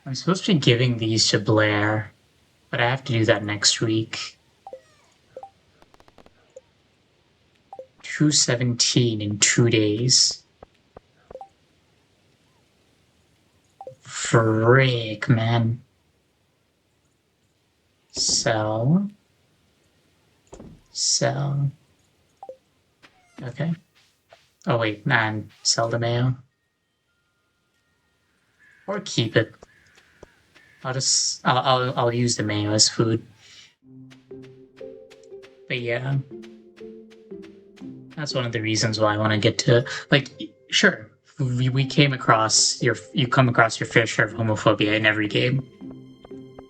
I'm supposed to be giving these to Blair, but I have to do that next week. 217 in 2 days. Frick, man. Sell. Okay. Oh wait, man, sell the mayo. Or keep it. I'll use the mayo as food. But yeah, that's one of the reasons why I want to get to, like, sure, we came across you come across your fair share of homophobia in every game,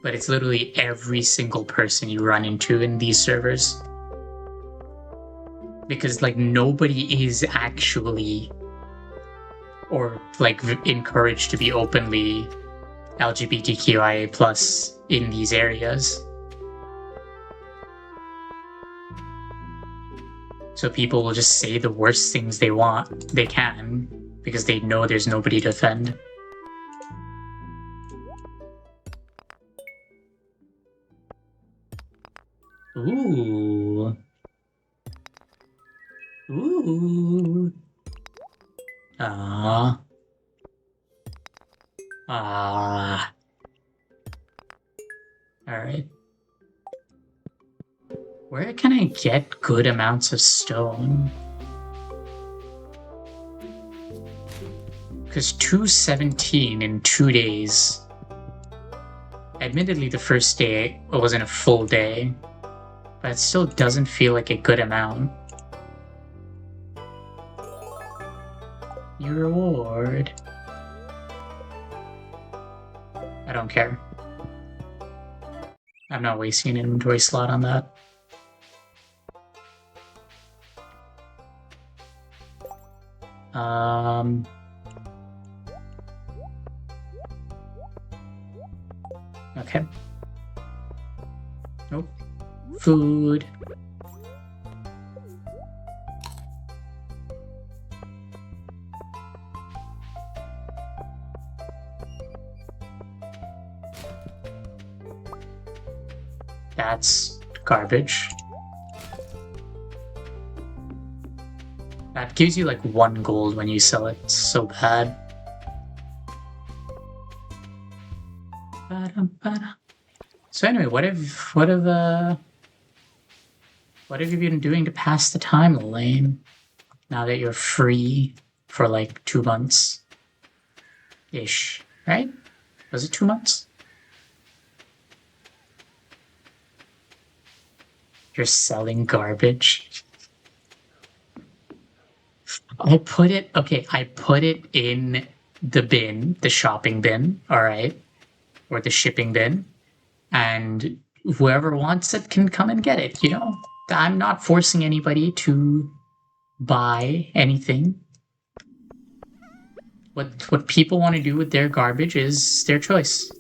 but it's literally every single person you run into in these servers, because like nobody is actually or like encouraged to be openly LGBTQIA plus in these areas. So people will just say the worst things they can, because they know there's nobody to offend. Ooh. Ooh. Ah. Ah. Alright. Where can I get good amounts of stone? Because 217 in 2 days. Admittedly, the first day wasn't a full day, but it still doesn't feel like a good amount. Your reward. I don't care. I'm not wasting an inventory slot on that. Okay. Nope. Food. That's garbage. That gives you like 1 gold when you sell it. It's so bad. So anyway, what have you been doing to pass the time, Elaine? Now that you're free for like 2 months ish, right? Was it 2 months? You're selling garbage. I put it in the bin, the shopping bin, all right, or the shipping bin, and whoever wants it can come and get it, you know? I'm not forcing anybody to buy anything. What people want to do with their garbage is their choice.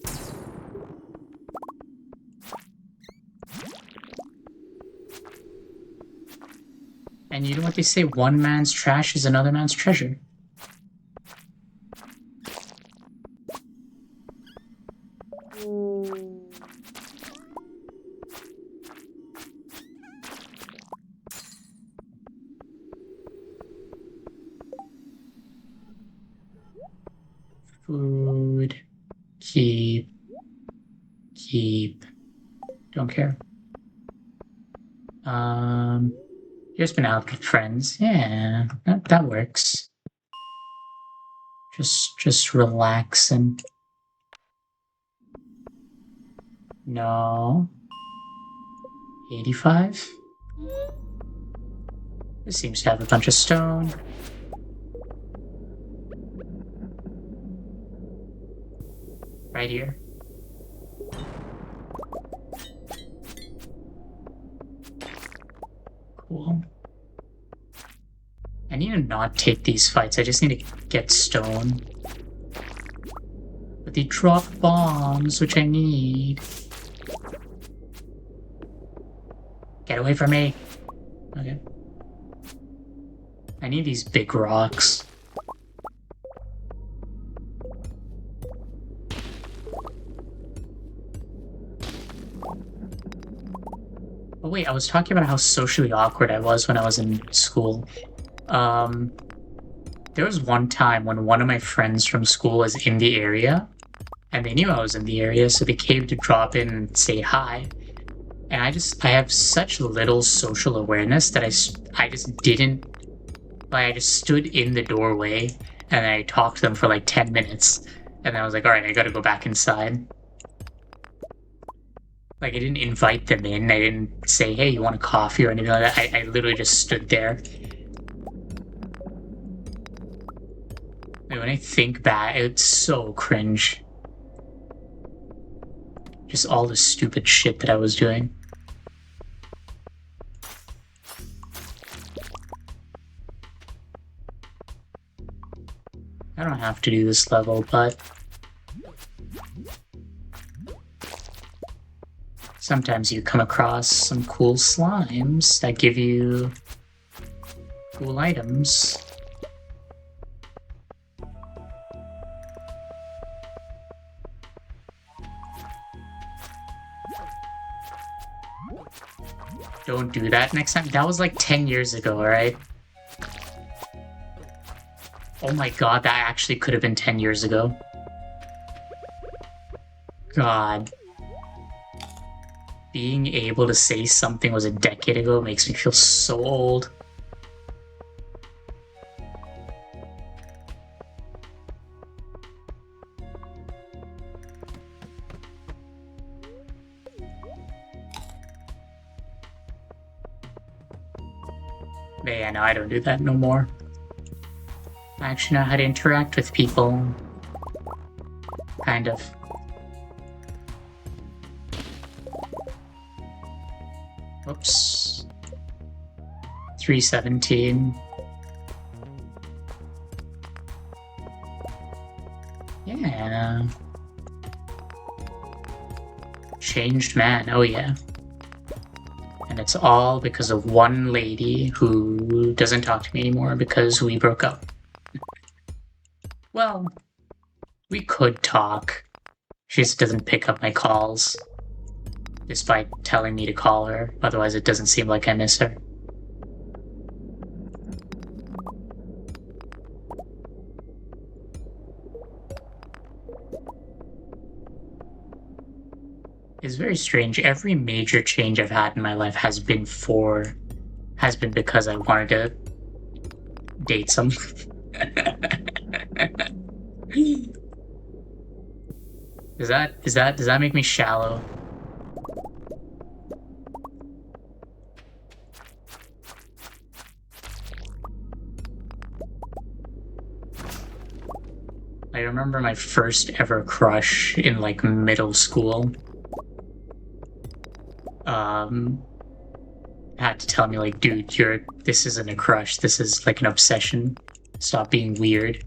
And you know what they say? One man's trash is another man's treasure. Food. Keep. Don't care. Just been out with friends. Yeah, that works. Just relaxing. No. 85? This seems to have a bunch of stone. Right here. Cool. I need to not take these fights. I just need to get stone. But they drop bombs, which I need. Get away from me. Okay. I need these big rocks. Oh wait, I was talking about how socially awkward I was when I was in school. There was one time when one of my friends from school was in the area, and they knew I was in the area, so they came to drop in and say hi. And I have such little social awareness that I just didn't Like, I just stood in the doorway and I talked to them for like 10 minutes. And then I was like, alright, I gotta go back inside. Like, I didn't invite them in. I didn't say, hey, you want a coffee or anything like that. I literally just stood there. Like, when I think back, it's so cringe. Just all the stupid shit that I was doing. I don't have to do this level, but sometimes you come across some cool slimes that give you cool items. Don't do that next time. That was like 10 years ago, right? Oh my god, that actually could have been 10 years ago. God. Being able to say something was a decade ago makes me feel so old. But yeah, no, I don't do that no more. I actually know how to interact with people. Kind of. Whoops. 317. Yeah. Changed man, oh yeah. And it's all because of one lady who doesn't talk to me anymore because we broke up. Well, we could talk. She just doesn't pick up my calls, despite telling me to call her. Otherwise, it doesn't seem like I miss her. It's very strange. Every major change I've had in my life has been because I wanted to date someone. Does that make me shallow? I remember my first ever crush in like middle school. Had to tell me like, dude, this isn't a crush, this is like an obsession. Stop being weird.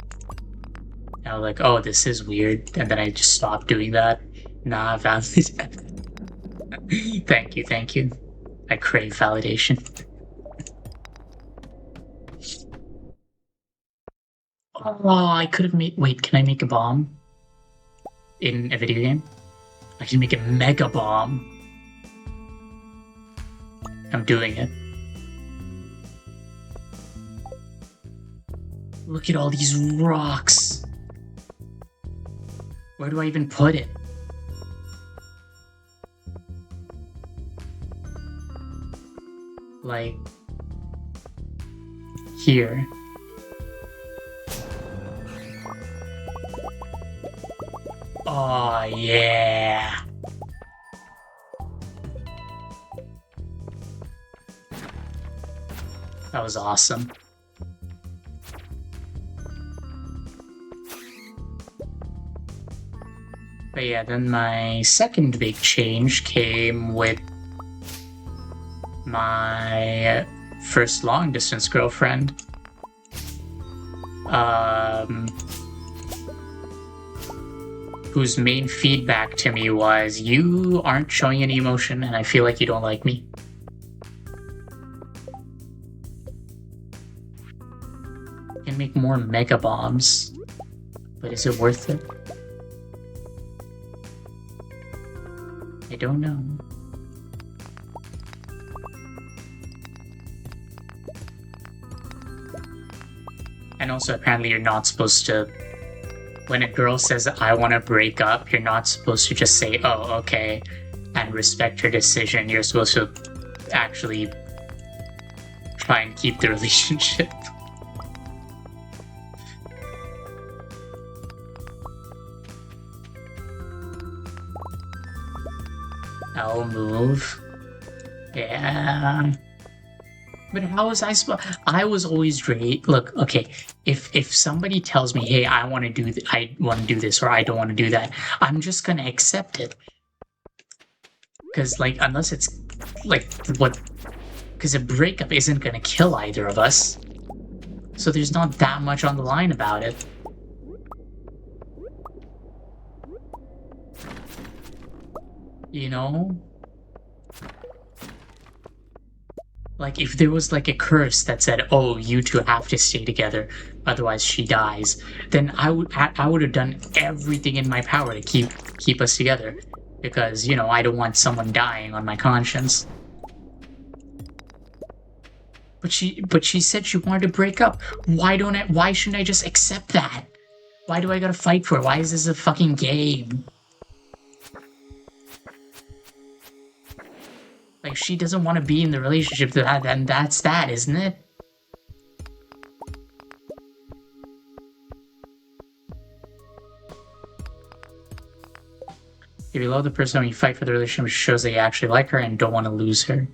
And I was like, oh, this is weird. And then I just stopped doing that. Nah, Thank you. I crave validation. Oh, I could have made... Wait, can I make a bomb? In a video game? I can make a mega bomb. I'm doing it. Look at all these rocks. Where do I even put it? Like... here. Oh, yeah. That was awesome. But yeah, then my second big change came with my first long-distance girlfriend. Whose main feedback to me was, you aren't showing any emotion and I feel like you don't like me. I can make more mega bombs, but is it worth it? I don't know. And also, apparently you're not supposed to... When a girl says, I want to break up, you're not supposed to just say, oh, okay, and respect her decision. You're supposed to actually try and keep the relationship. L move. Yeah. But how was I supposed? I was always great. Look, okay. If somebody tells me, "Hey, I want to do I want to do this," or "I don't want to do that," I'm just gonna accept it. Because like, unless it's like what? Because a breakup isn't gonna kill either of us. So there's not that much on the line about it. You know? Like, if there was like a curse that said, "Oh, you two have to stay together, otherwise she dies," then I would have done everything in my power to keep us together, because I don't want someone dying on my conscience. But she said she wanted to break up. Why shouldn't I just accept that? Why do I gotta fight for it? Why is this a fucking game? Like, she doesn't want to be in the relationship, then that's that, isn't it? If you love the person when you fight for the relationship, which shows that you actually like her and don't want to lose her.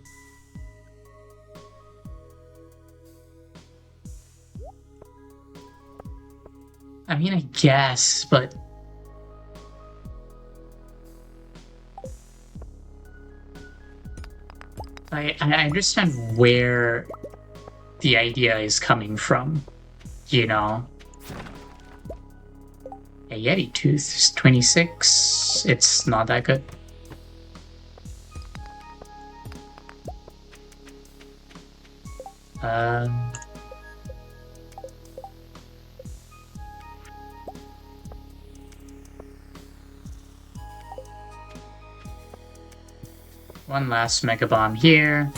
I mean, I guess, but I understand where the idea is coming from, A Yeti tooth is 26. It's not that good. One last Mega Bomb here,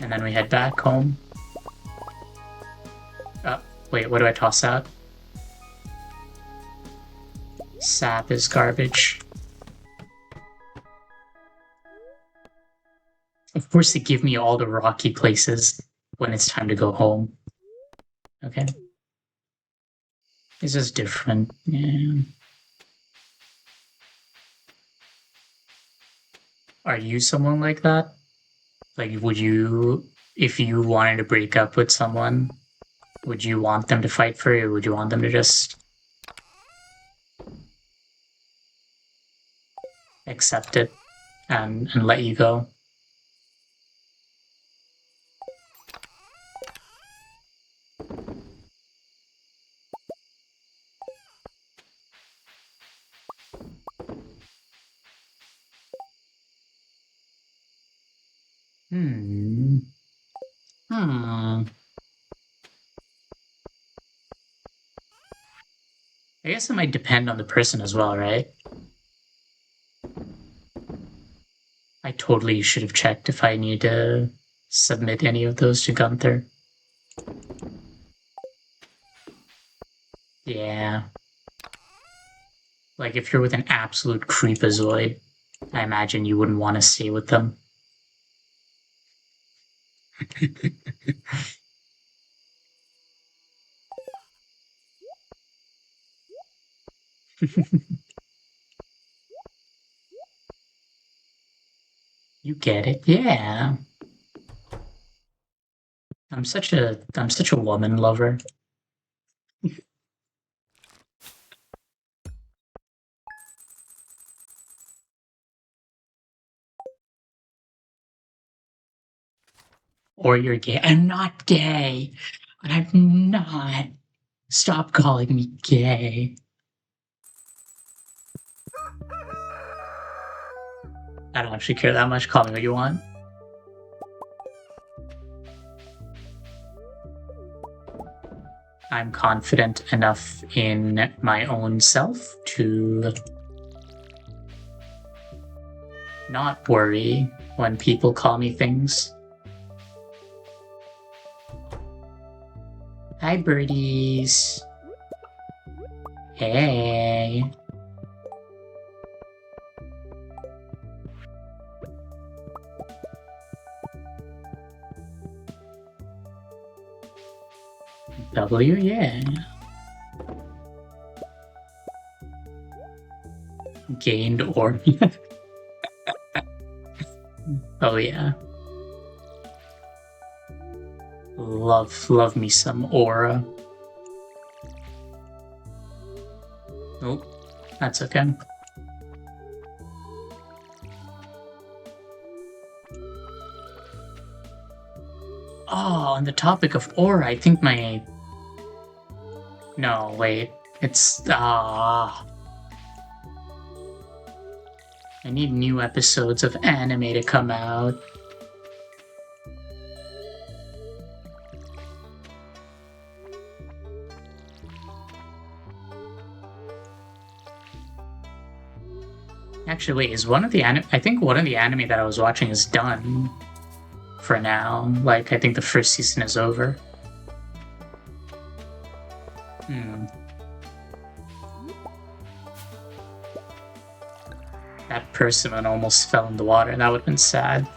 and then we head back home. Wait, what do I toss out? Sap is garbage. Of course they give me all the rocky places when it's time to go home. Okay. It's just different, yeah. Are you someone like that? Like, would you, if you wanted to break up with someone, would you want them to fight for you? Would you want them to just accept it and let you go? I guess it might depend on the person as well, right? I totally should have checked if I need to submit any of those to Gunther. Yeah. Like, if you're with an absolute creepazoid, I imagine you wouldn't want to stay with them. You get it, yeah. I'm such a woman lover. Or you're gay. I'm not gay. I'm not. Stop calling me gay. I don't actually care that much. Call me what you want. I'm confident enough in my own self to not worry when people call me things. Hi, birdies. Hey. W, yeah. Gained or Oh yeah. Love me some aura. Oh, that's okay. Oh, on the topic of aura, I think my... No, wait. It's... I need new episodes of anime to come out. Actually, wait, is one of the anime... I think one of the anime that I was watching is done for now. Like, I think the first season is over. That persimmon almost fell in the water. That would have been sad.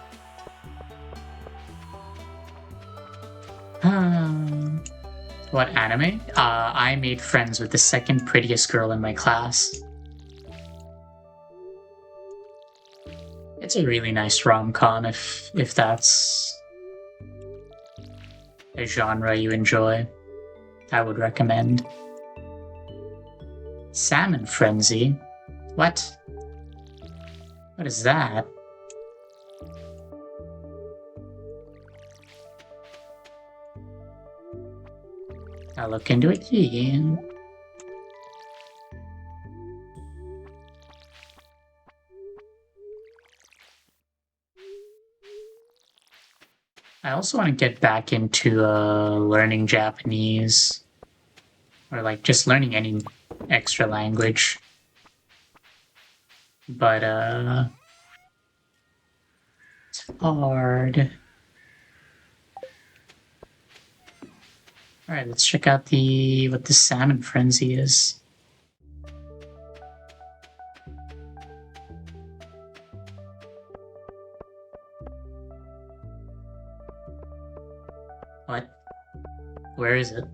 What anime? I made friends with the second prettiest girl in my class. It's a really nice rom-com if that's a genre you enjoy. I would recommend. Salmon Frenzy? What? What is that? I'll look into it again. I also want to get back into learning Japanese. Or like just learning any extra language. But it's hard. Alright, let's check out what the Salmon Frenzy is. What? Where is it?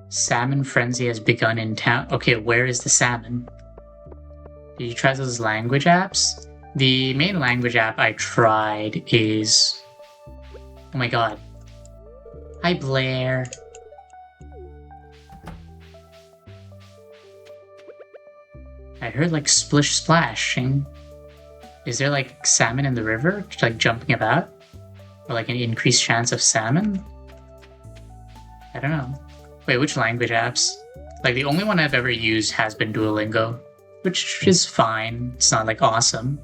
Salmon Frenzy has begun in town. Okay, where is the salmon? Did you try those language apps? The main language app I tried is... Oh my god. Hi, Blair. I heard like splish splashing. Is there like salmon in the river, like jumping about? Or like an increased chance of salmon? I don't know. Wait, which language apps? Like the only one I've ever used has been Duolingo, which is fine. It's not like awesome.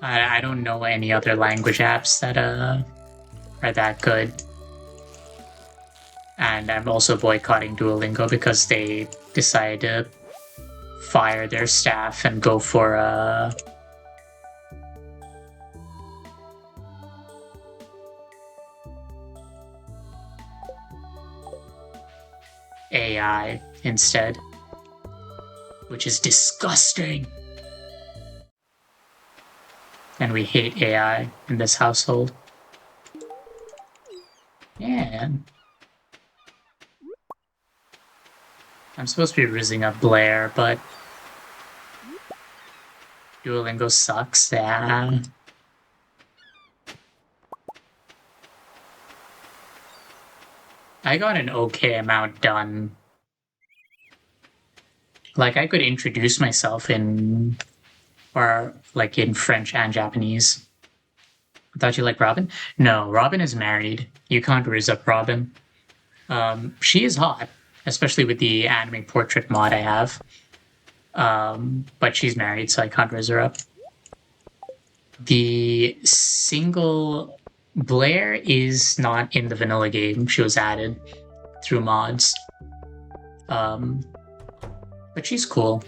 I don't know any other language apps that are that good. And I'm also boycotting Duolingo because they decided to fire their staff and go for AI instead, which is disgusting. And we hate AI in this household. Yeah. I'm supposed to be rizzing up Blair, but Duolingo sucks. Yeah. I got an okay amount done. Like, I could introduce myself in French and Japanese. I thought you liked Robin? No, Robin is married. You can't rizz up Robin. She is hot, especially with the anime portrait mod I have. But she's married, so I can't rizz her up. The single Blair is not in the vanilla game. She was added through mods. But she's cool.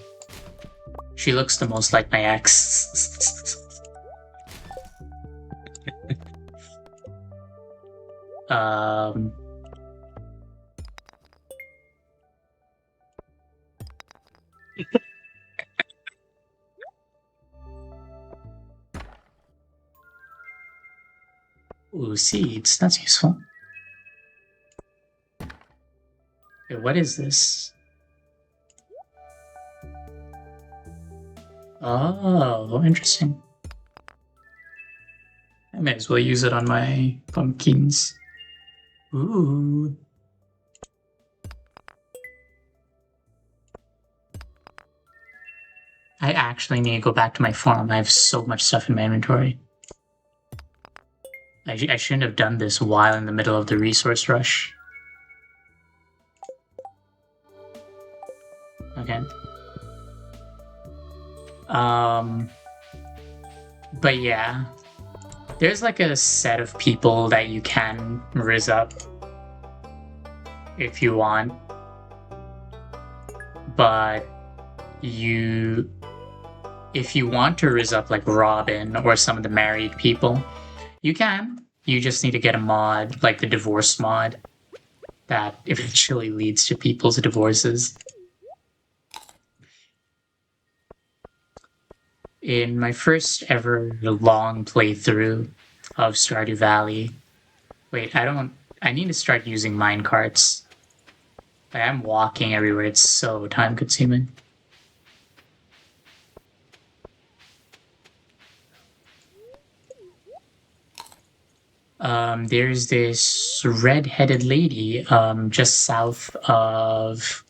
She looks the most like my ex. Ooh, seeds. That's useful. Wait, what is this? Oh, interesting. I may as well use it on my pumpkins. Ooh. I actually need to go back to my farm. I have so much stuff in my inventory. I shouldn't have done this while in the middle of the resource rush. Okay. But yeah, there's like a set of people that you can riz up if you want, but if you want to riz up like Robin or some of the married people, you can. You just need to get a mod, like the divorce mod, that eventually leads to people's divorces. In my first ever long playthrough of Stardew Valley, wait, I need to start using minecarts. I am walking everywhere, it's so time consuming. There's this red-headed lady just south of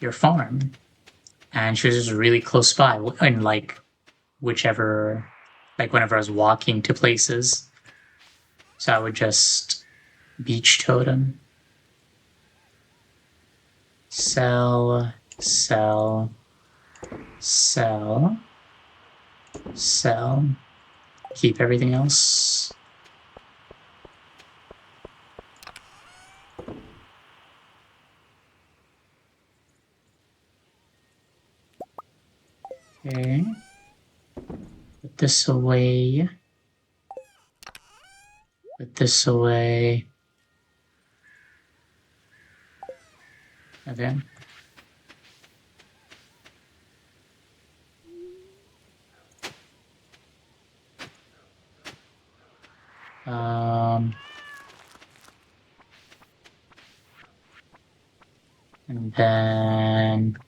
your farm, and she was just really close by, and like whenever I was walking to places, so I would just beach totem, sell, sell, sell, sell, keep everything else. Okay. Put this away. Put this away. Okay. And then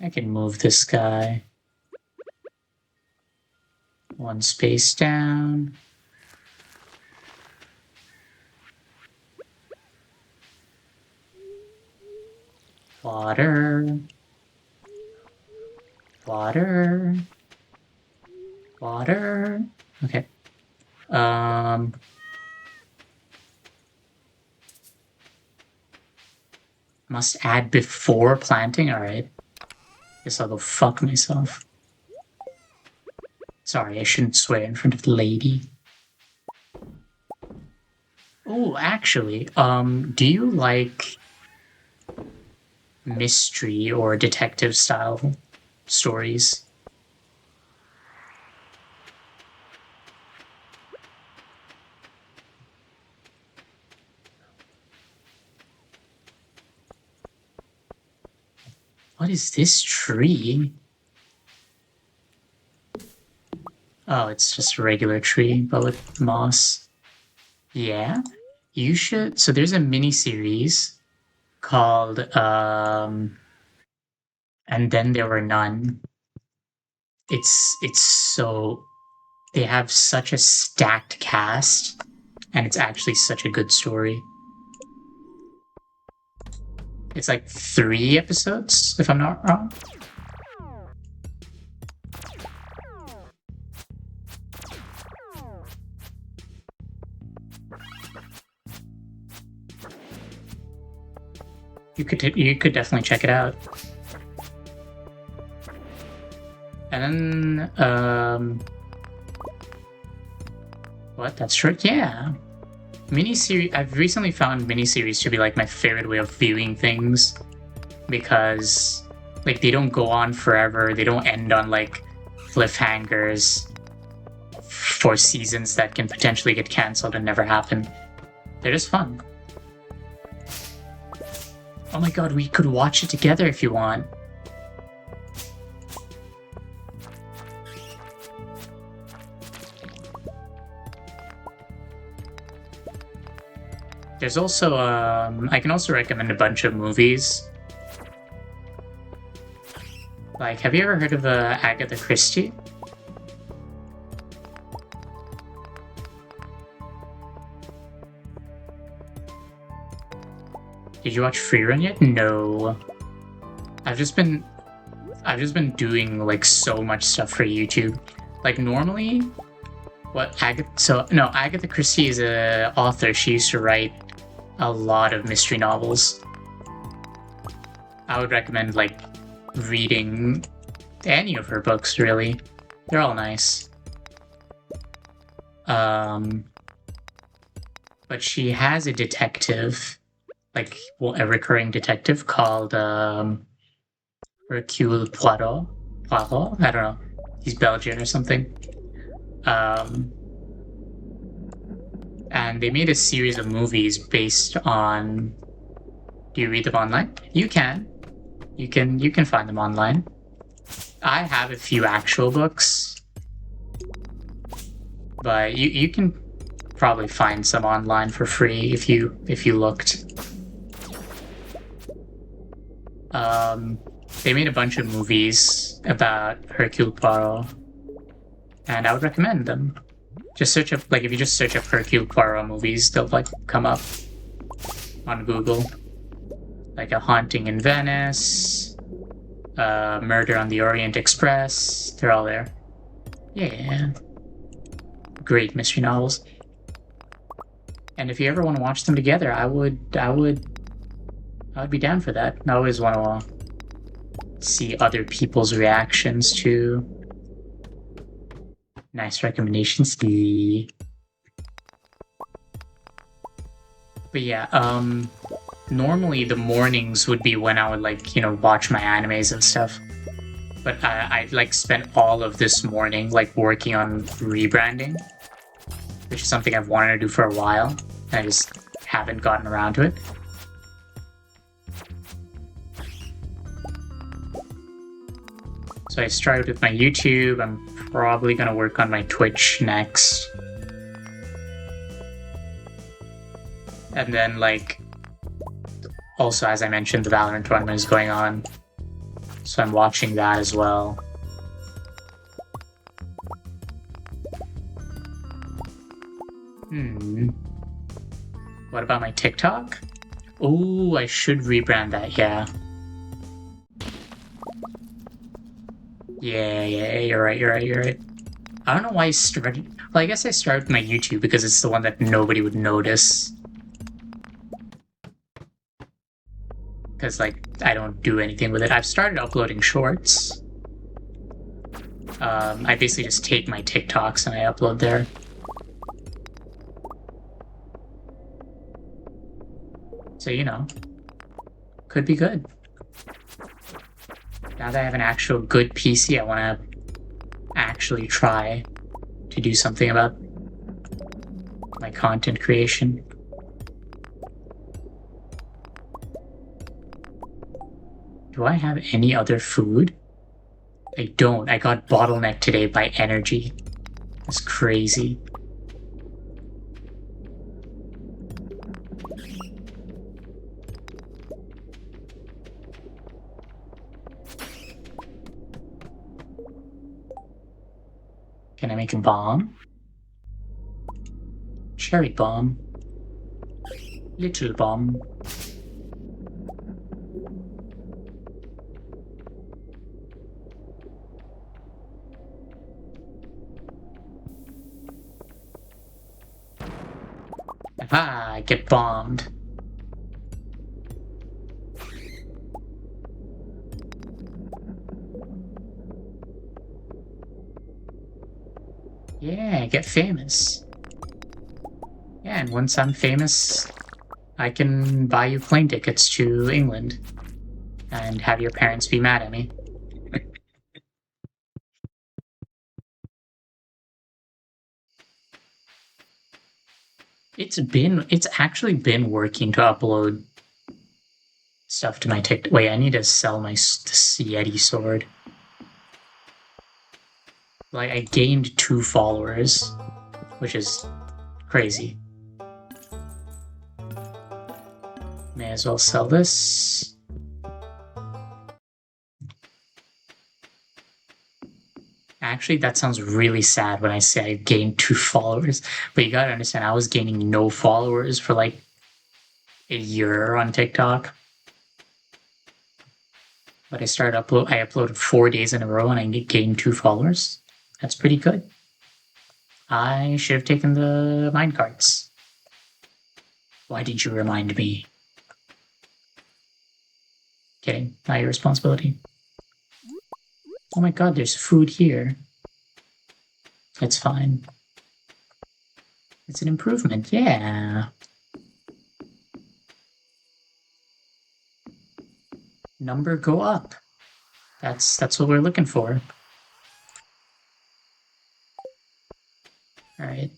I can move this guy one space down. Water. Water. Water. Okay. Must add before planting? Alright. Guess I'll go fuck myself. Sorry, I shouldn't swear in front of the lady. Oh, actually, do you like mystery or detective style stories? What is this tree? Oh, it's just a regular tree, but with moss. Yeah, you should. So there's a mini series called And Then There Were None. It's so they have such a stacked cast, and it's actually such a good story. It's like 3 episodes, if I'm not wrong. You could definitely check it out. And then what? That's short? Yeah. Miniseries. I've recently found miniseries to be like my favorite way of viewing things, because like they don't go on forever. They don't end on like cliffhangers for seasons that can potentially get cancelled and never happen. They're just fun. Oh my god, we could watch it together if you want. There's also I can also recommend a bunch of movies. Like, have you ever heard of Agatha Christie? Did you watch Free Run yet? No. I've just been doing like so much stuff for YouTube. Like normally, Agatha Christie is a author. She used to write a lot of mystery novels. I would recommend like reading any of her books, really. They're all nice. But she has a detective, like a recurring detective called Hercule Poirot. Poirot? I don't know. He's Belgian or something. And they made a series of movies based on. Do you read them online? You can. You can find them online. I have a few actual books, but you can probably find some online for free if you looked. They made a bunch of movies about Hercule Poirot, and I would recommend them. Just search up, like, if you just search up Hercule Poirot movies, they'll like come up on Google. Like A Haunting in Venice, Murder on the Orient Express. They're all there. Yeah, great mystery novels. And if you ever want to watch them together, I would be down for that. I always want to see other people's reactions to nice recommendations. But yeah, normally the mornings would be when I would like, watch my animes and stuff. But I like spent all of this morning like working on rebranding, which is something I've wanted to do for a while. I just haven't gotten around to it. So I started with my YouTube. I'm probably gonna work on my Twitch next. And then like, also as I mentioned, the Valorant tournament is going on. So I'm watching that as well. What about my TikTok? Oh, I should rebrand that, yeah. Yeah, you're right. I don't know why I started. Well, I guess I started with my YouTube because it's the one that nobody would notice. Because, like, I don't do anything with it. I've started uploading shorts. I basically just take my TikToks and I upload there. So, could be good. Now that I have an actual good PC, I want to actually try to do something about my content creation. Do I have any other food? I don't. I got bottlenecked today by energy. That's crazy. Can I make a bomb? Cherry bomb. Little bomb. Ah, I get bombed. Yeah, get famous. Yeah, and once I'm famous, I can buy you plane tickets to England and have your parents be mad at me. It's actually been working to upload stuff to my TikTok. Wait, I need to sell this Yeti sword. Like, I gained 2 followers, which is crazy. May as well sell this. Actually, that sounds really sad when I say I gained 2 followers. But you gotta understand, I was gaining no followers for like a year on TikTok. But I uploaded 4 days in a row and I gained 2 followers. That's pretty good. I should have taken the minecarts. Why did you remind me? Kidding, not your responsibility. Oh my god, there's food here. It's fine. It's an improvement, yeah. Number go up. That's what we're looking for. Alright.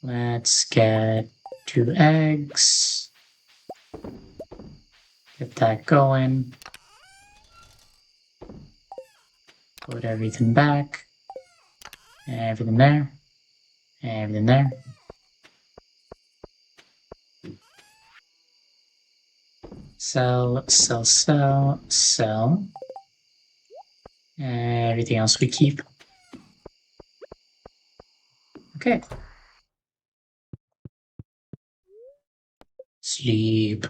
Let's get 2 eggs. Get that going. Put everything back. Everything there. Everything there. Sell, sell, sell, sell. Everything else we keep. Okay. Sleep.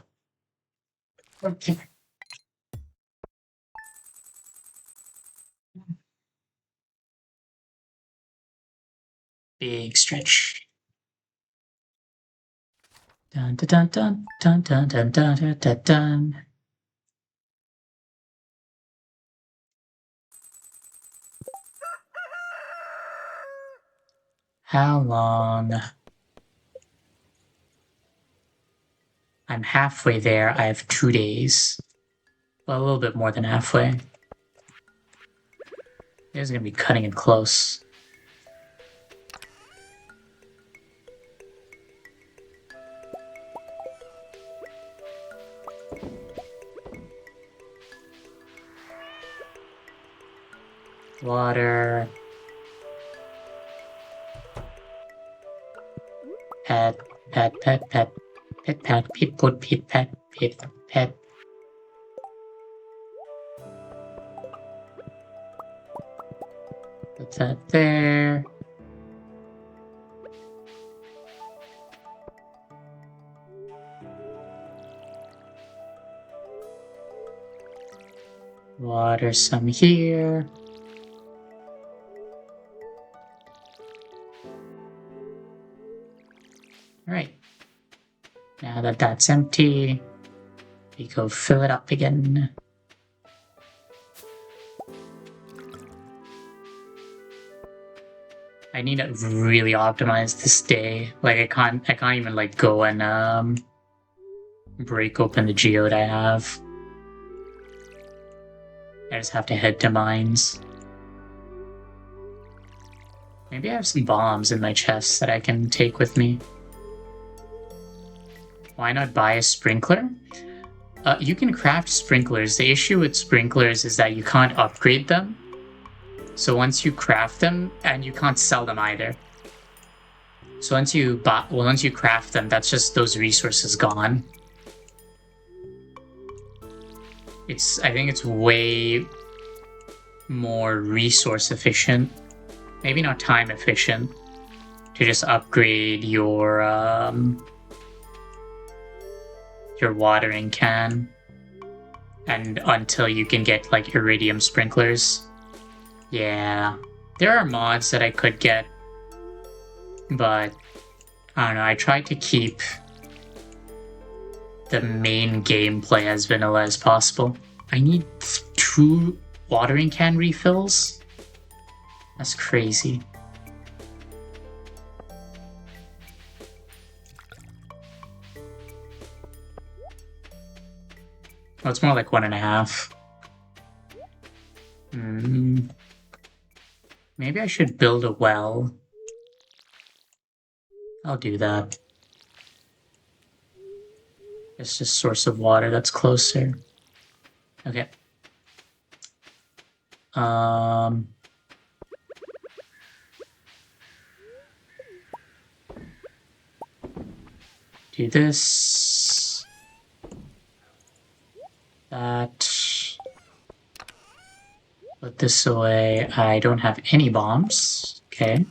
Okay. Big stretch. Dun dun dun dun dun dun dun dun dun dun. How long? I'm halfway there. I have 2 days. Well, a little bit more than halfway. This is gonna be cutting it close. Water. Pet, pet, pet, pet. Pet, pet, pit, put, pit, pet, pit, pet. Put that there. Water some here. Alright. Now that that's empty, we go fill it up again. I need to really optimize this day. Like I can't even like go and break open the geode I have. I just have to head to mines. Maybe I have some bombs in my chest that I can take with me. Why not buy a sprinkler? You can craft sprinklers. The issue with sprinklers is that you can't upgrade them. So once you craft them, and you can't sell them either. So once you craft them, that's just those resources gone. I think it's way more resource efficient, maybe not time efficient, to just upgrade your watering can, and until you can get like iridium sprinklers. Yeah, there are mods that I could get, but I don't know, I tried to keep the main gameplay as vanilla as possible. I need 2 watering can refills? That's crazy. Oh, it's more like 1.5. Maybe I should build a well. I'll do that. It's just source of water that's closer. Okay. Do this. That. Put this away. I don't have any bombs. Okay.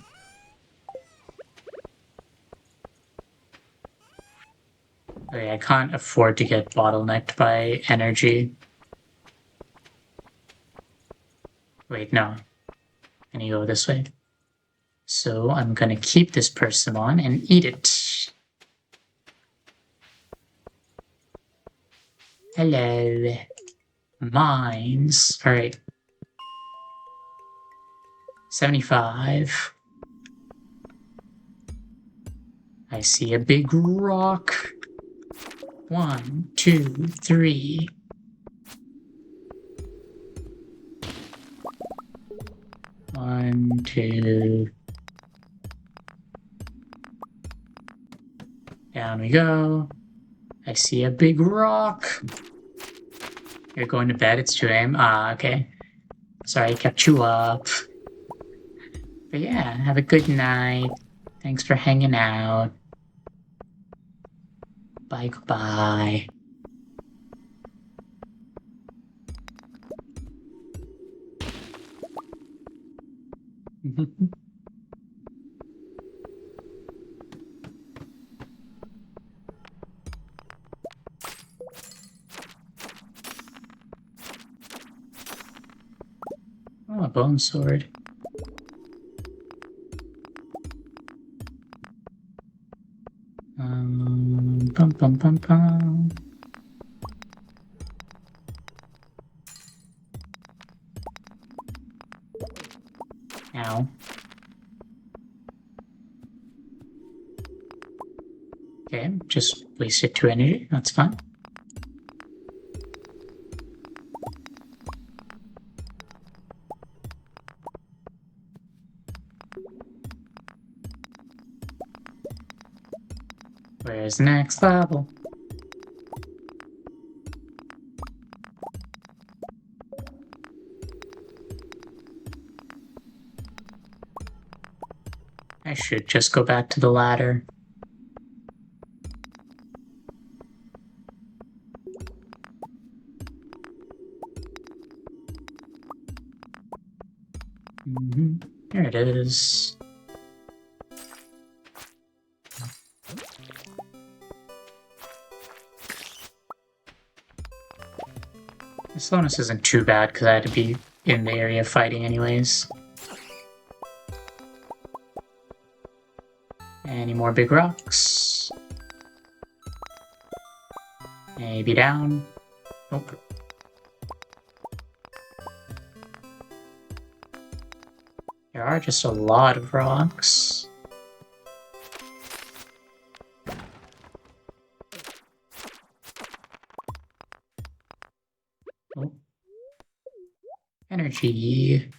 Okay, I can't afford to get bottlenecked by energy. Wait, no. I need to go this way. So I'm gonna keep this persimmon and eat it. Hello. Mines. Alright. 75. I see a big rock. 1, 2, 3. One, two. Down we go. I see a big rock. You're going to bed? It's 2 a.m. Ah, okay. Sorry I kept you up. But yeah, have a good night. Thanks for hanging out. Bye, goodbye. Oh, a bone sword. Bum bum bum bum. Ow. Okay, just wasted 2 energy. That's fine. Where's the next level? I should just go back to the ladder. Here it is. The slowness isn't too bad because I had to be in the area fighting anyways. Any more big rocks? Maybe down. Nope. There are just a lot of rocks. Oh. Energy.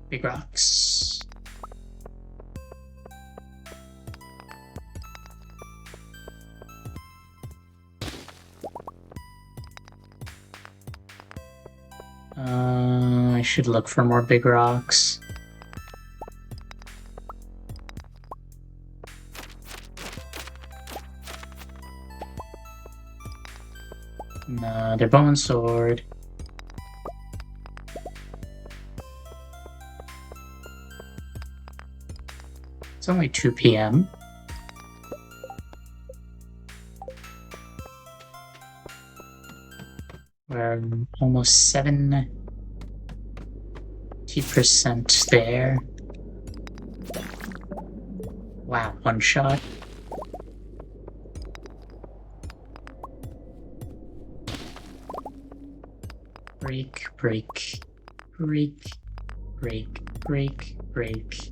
Big rocks. I should look for more big rocks. No, they're bone sword. It's only 2 p.m. We're almost 70% there. Wow, one shot. Break, break, break, break, break, break.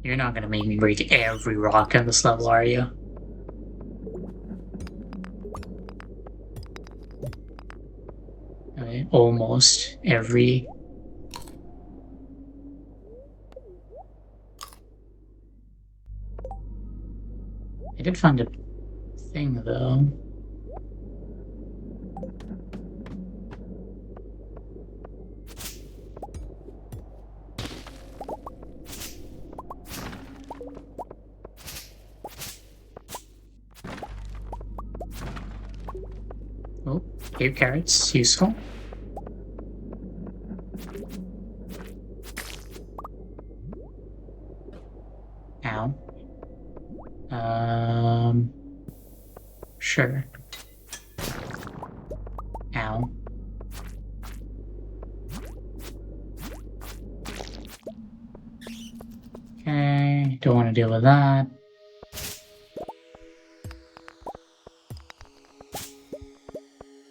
You're not gonna make me break every rock on this level, are you? Okay, almost every I did find a thing, though. Oh, cave carrots, useful. Ow. Sure. Ow. Okay, don't want to deal with that.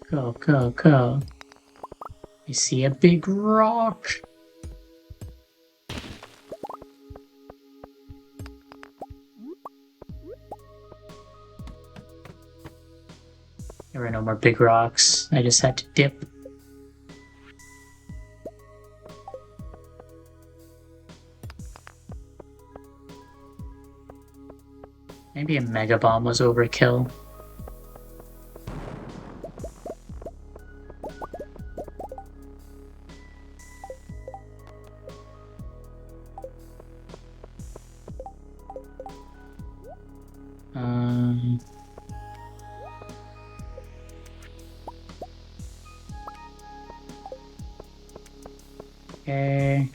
Go, go, go. I see a big rock. There were no more big rocks. I just had to dip. Maybe a mega bomb was overkill. Okay.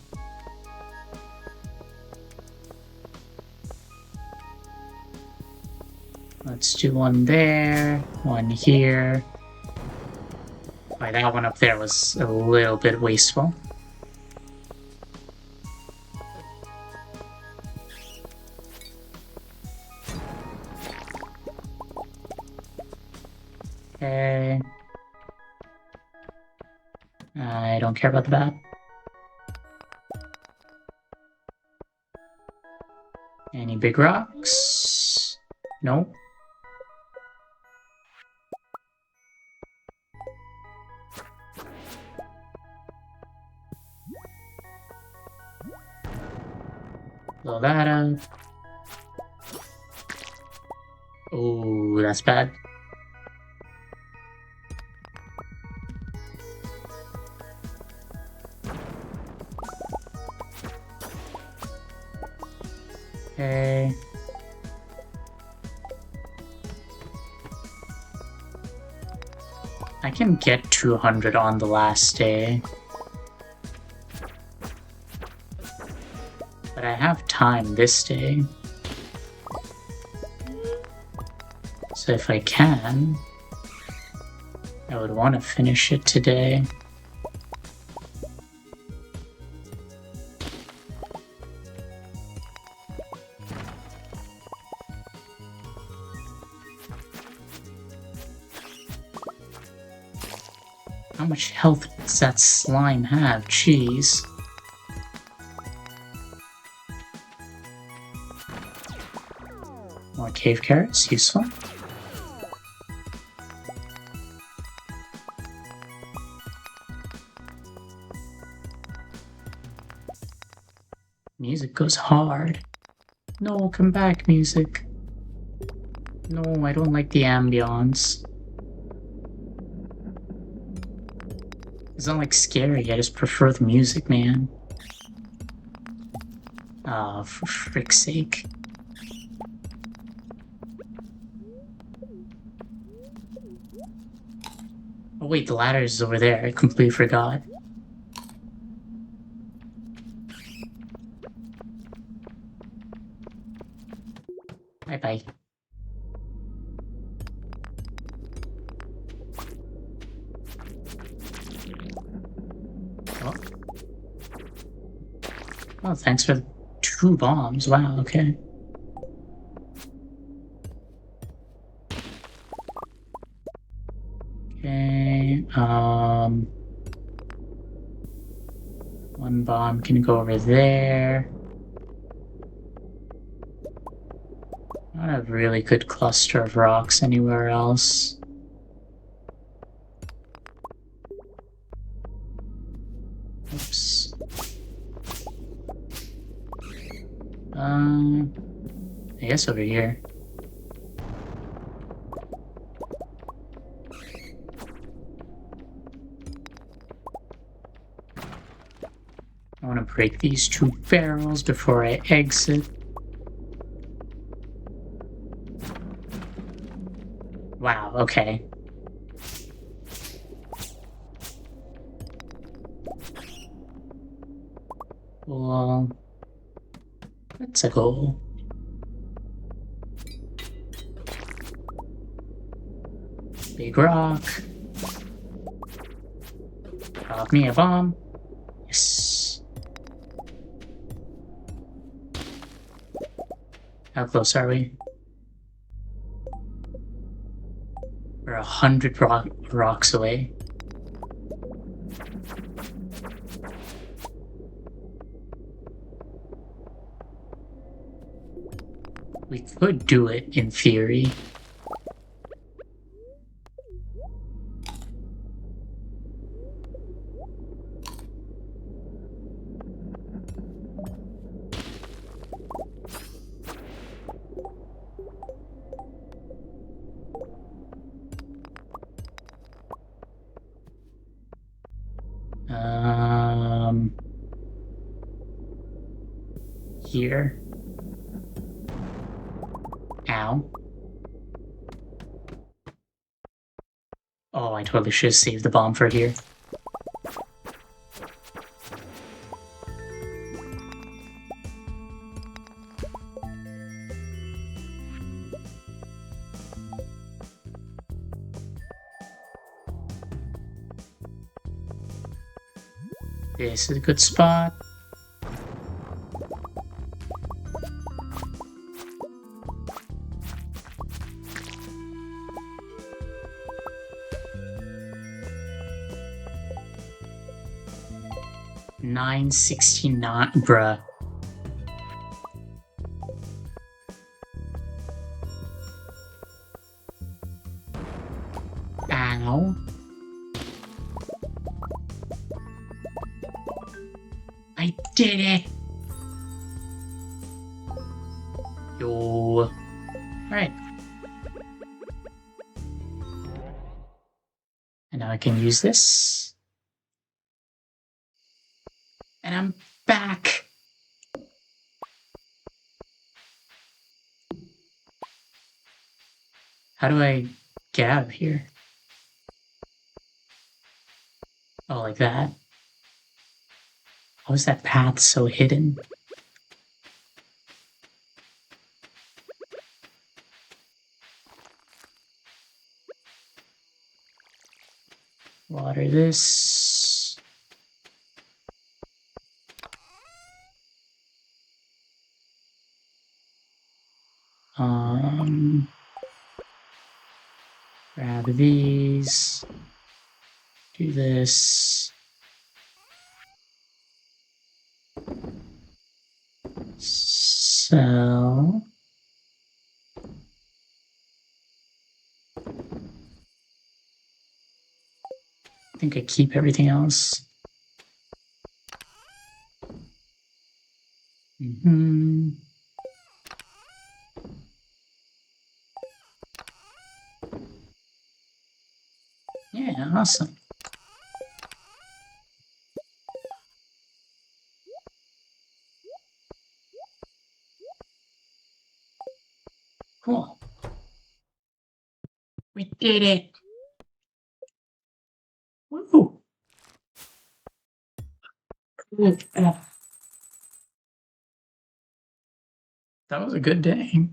Let's do one there, one here. Why, that one up there was a little bit wasteful. Okay. I don't care about the bat. Any big rocks? Nope. Blow that up. Oh, that's bad. Okay. I can get 200 on the last day. But I have time this day. So if I can, I would want to finish it today. How much health does that slime have? Jeez. More cave carrots, useful. Music goes hard. No, come back, music. No, I don't like the ambience. It's not like scary, I just prefer the music, man. Ah, oh, for frick's sake. Oh wait, the ladder is over there, I completely forgot. Bye-bye. Oh. Oh, thanks for 2 bombs. Wow, okay. Okay, 1 bomb can go over there. Not a really good cluster of rocks anywhere else. Oops. I guess over here. I want to break these 2 barrels before I exit. Wow, okay. Well, that's a goal. Big rock. Drop me a bomb. Yes. How close are we? We're 100 rocks away. We could do it in theory. Here. Ow. Oh, I totally should have saved the bomb for here. This is a good spot. $9.69, bruh. Ow. I did it! Yo. Alright. And now I can use this. And I'm back! How do I get out of here? Oh, like that? How is that path so hidden? Water this. Grab these. Do this. So I think I keep everything else. Yeah, awesome. Cool. We did it. Woo. That was a good day.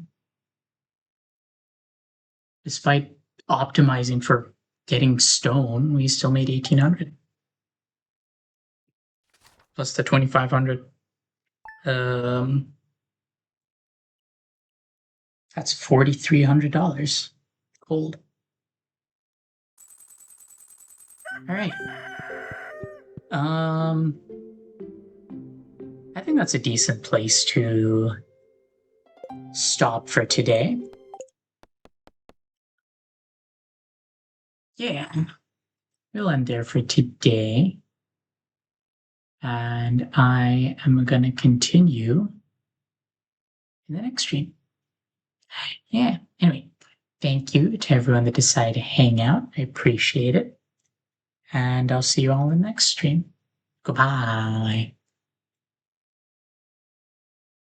Despite optimizing for getting stone, we still made 1,800. Plus the 2,500. That's $4,300 gold. All right. I think that's a decent place to stop for today. Yeah, we'll end there for today. And I am going to continue in the next stream. Yeah, anyway, thank you to everyone that decided to hang out. I appreciate it. And I'll see you all in the next stream. Goodbye.